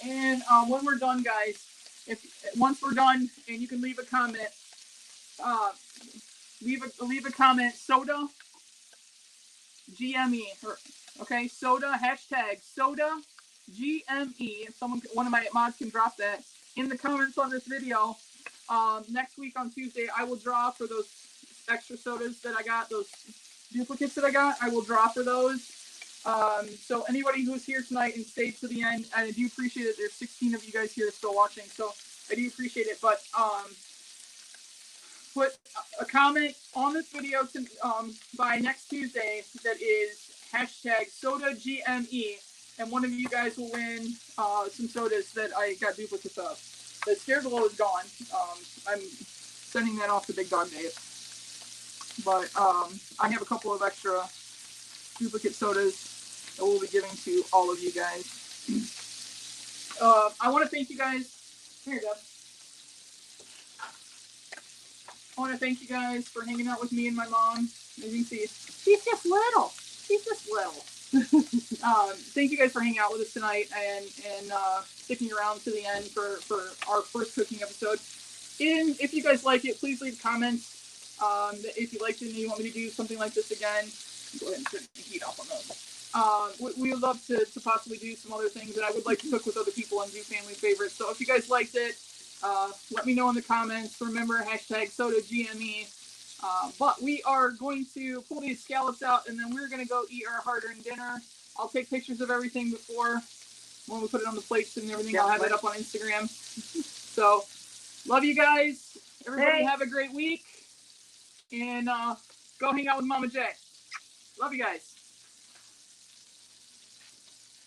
And when we're done, guys, once we're done, and you can leave a comment, leave a comment, soda, GME, okay, soda, hashtag soda, GME. If one of my mods can drop that in the comments on this video. Next week on Tuesday, I will draw for those extra sodas that I got, those duplicates that I got. I will draw for those. So anybody who's here tonight and stayed to the end, and I do appreciate it. There's 16 of you guys here still watching, so I do appreciate it. But put a comment on this video by next Tuesday that is hashtag soda GME, and one of you guys will win some sodas that I got duplicates of. The Scare Glow is gone. I'm sending that off to Big Dog Dave. But I have a couple of extra duplicate sodas that we'll be giving to all of you guys. I want to thank you guys. Here, Deb. I want to thank you guys for hanging out with me and my mom. As you can see, she's just little. Thank you guys for hanging out with us tonight and sticking around to the end for our first cooking episode. And if you guys like it, please leave comments. If you liked it and you want me to do something like this again, go ahead and turn the heat off on those. We would love to possibly do some other things, and I would like to cook with other people and do family favorites. So if you guys liked it, let me know in the comments. Remember, hashtag soda GME. But we are going to pull these scallops out, and then we're going to go eat our hard-earned dinner. I'll take pictures of everything before. when we put it on the plates and everything. Yeah, I'll have it up on Instagram. So, love you guys. Everybody Hey. have a great week. And go hang out with Mama J. Love you guys.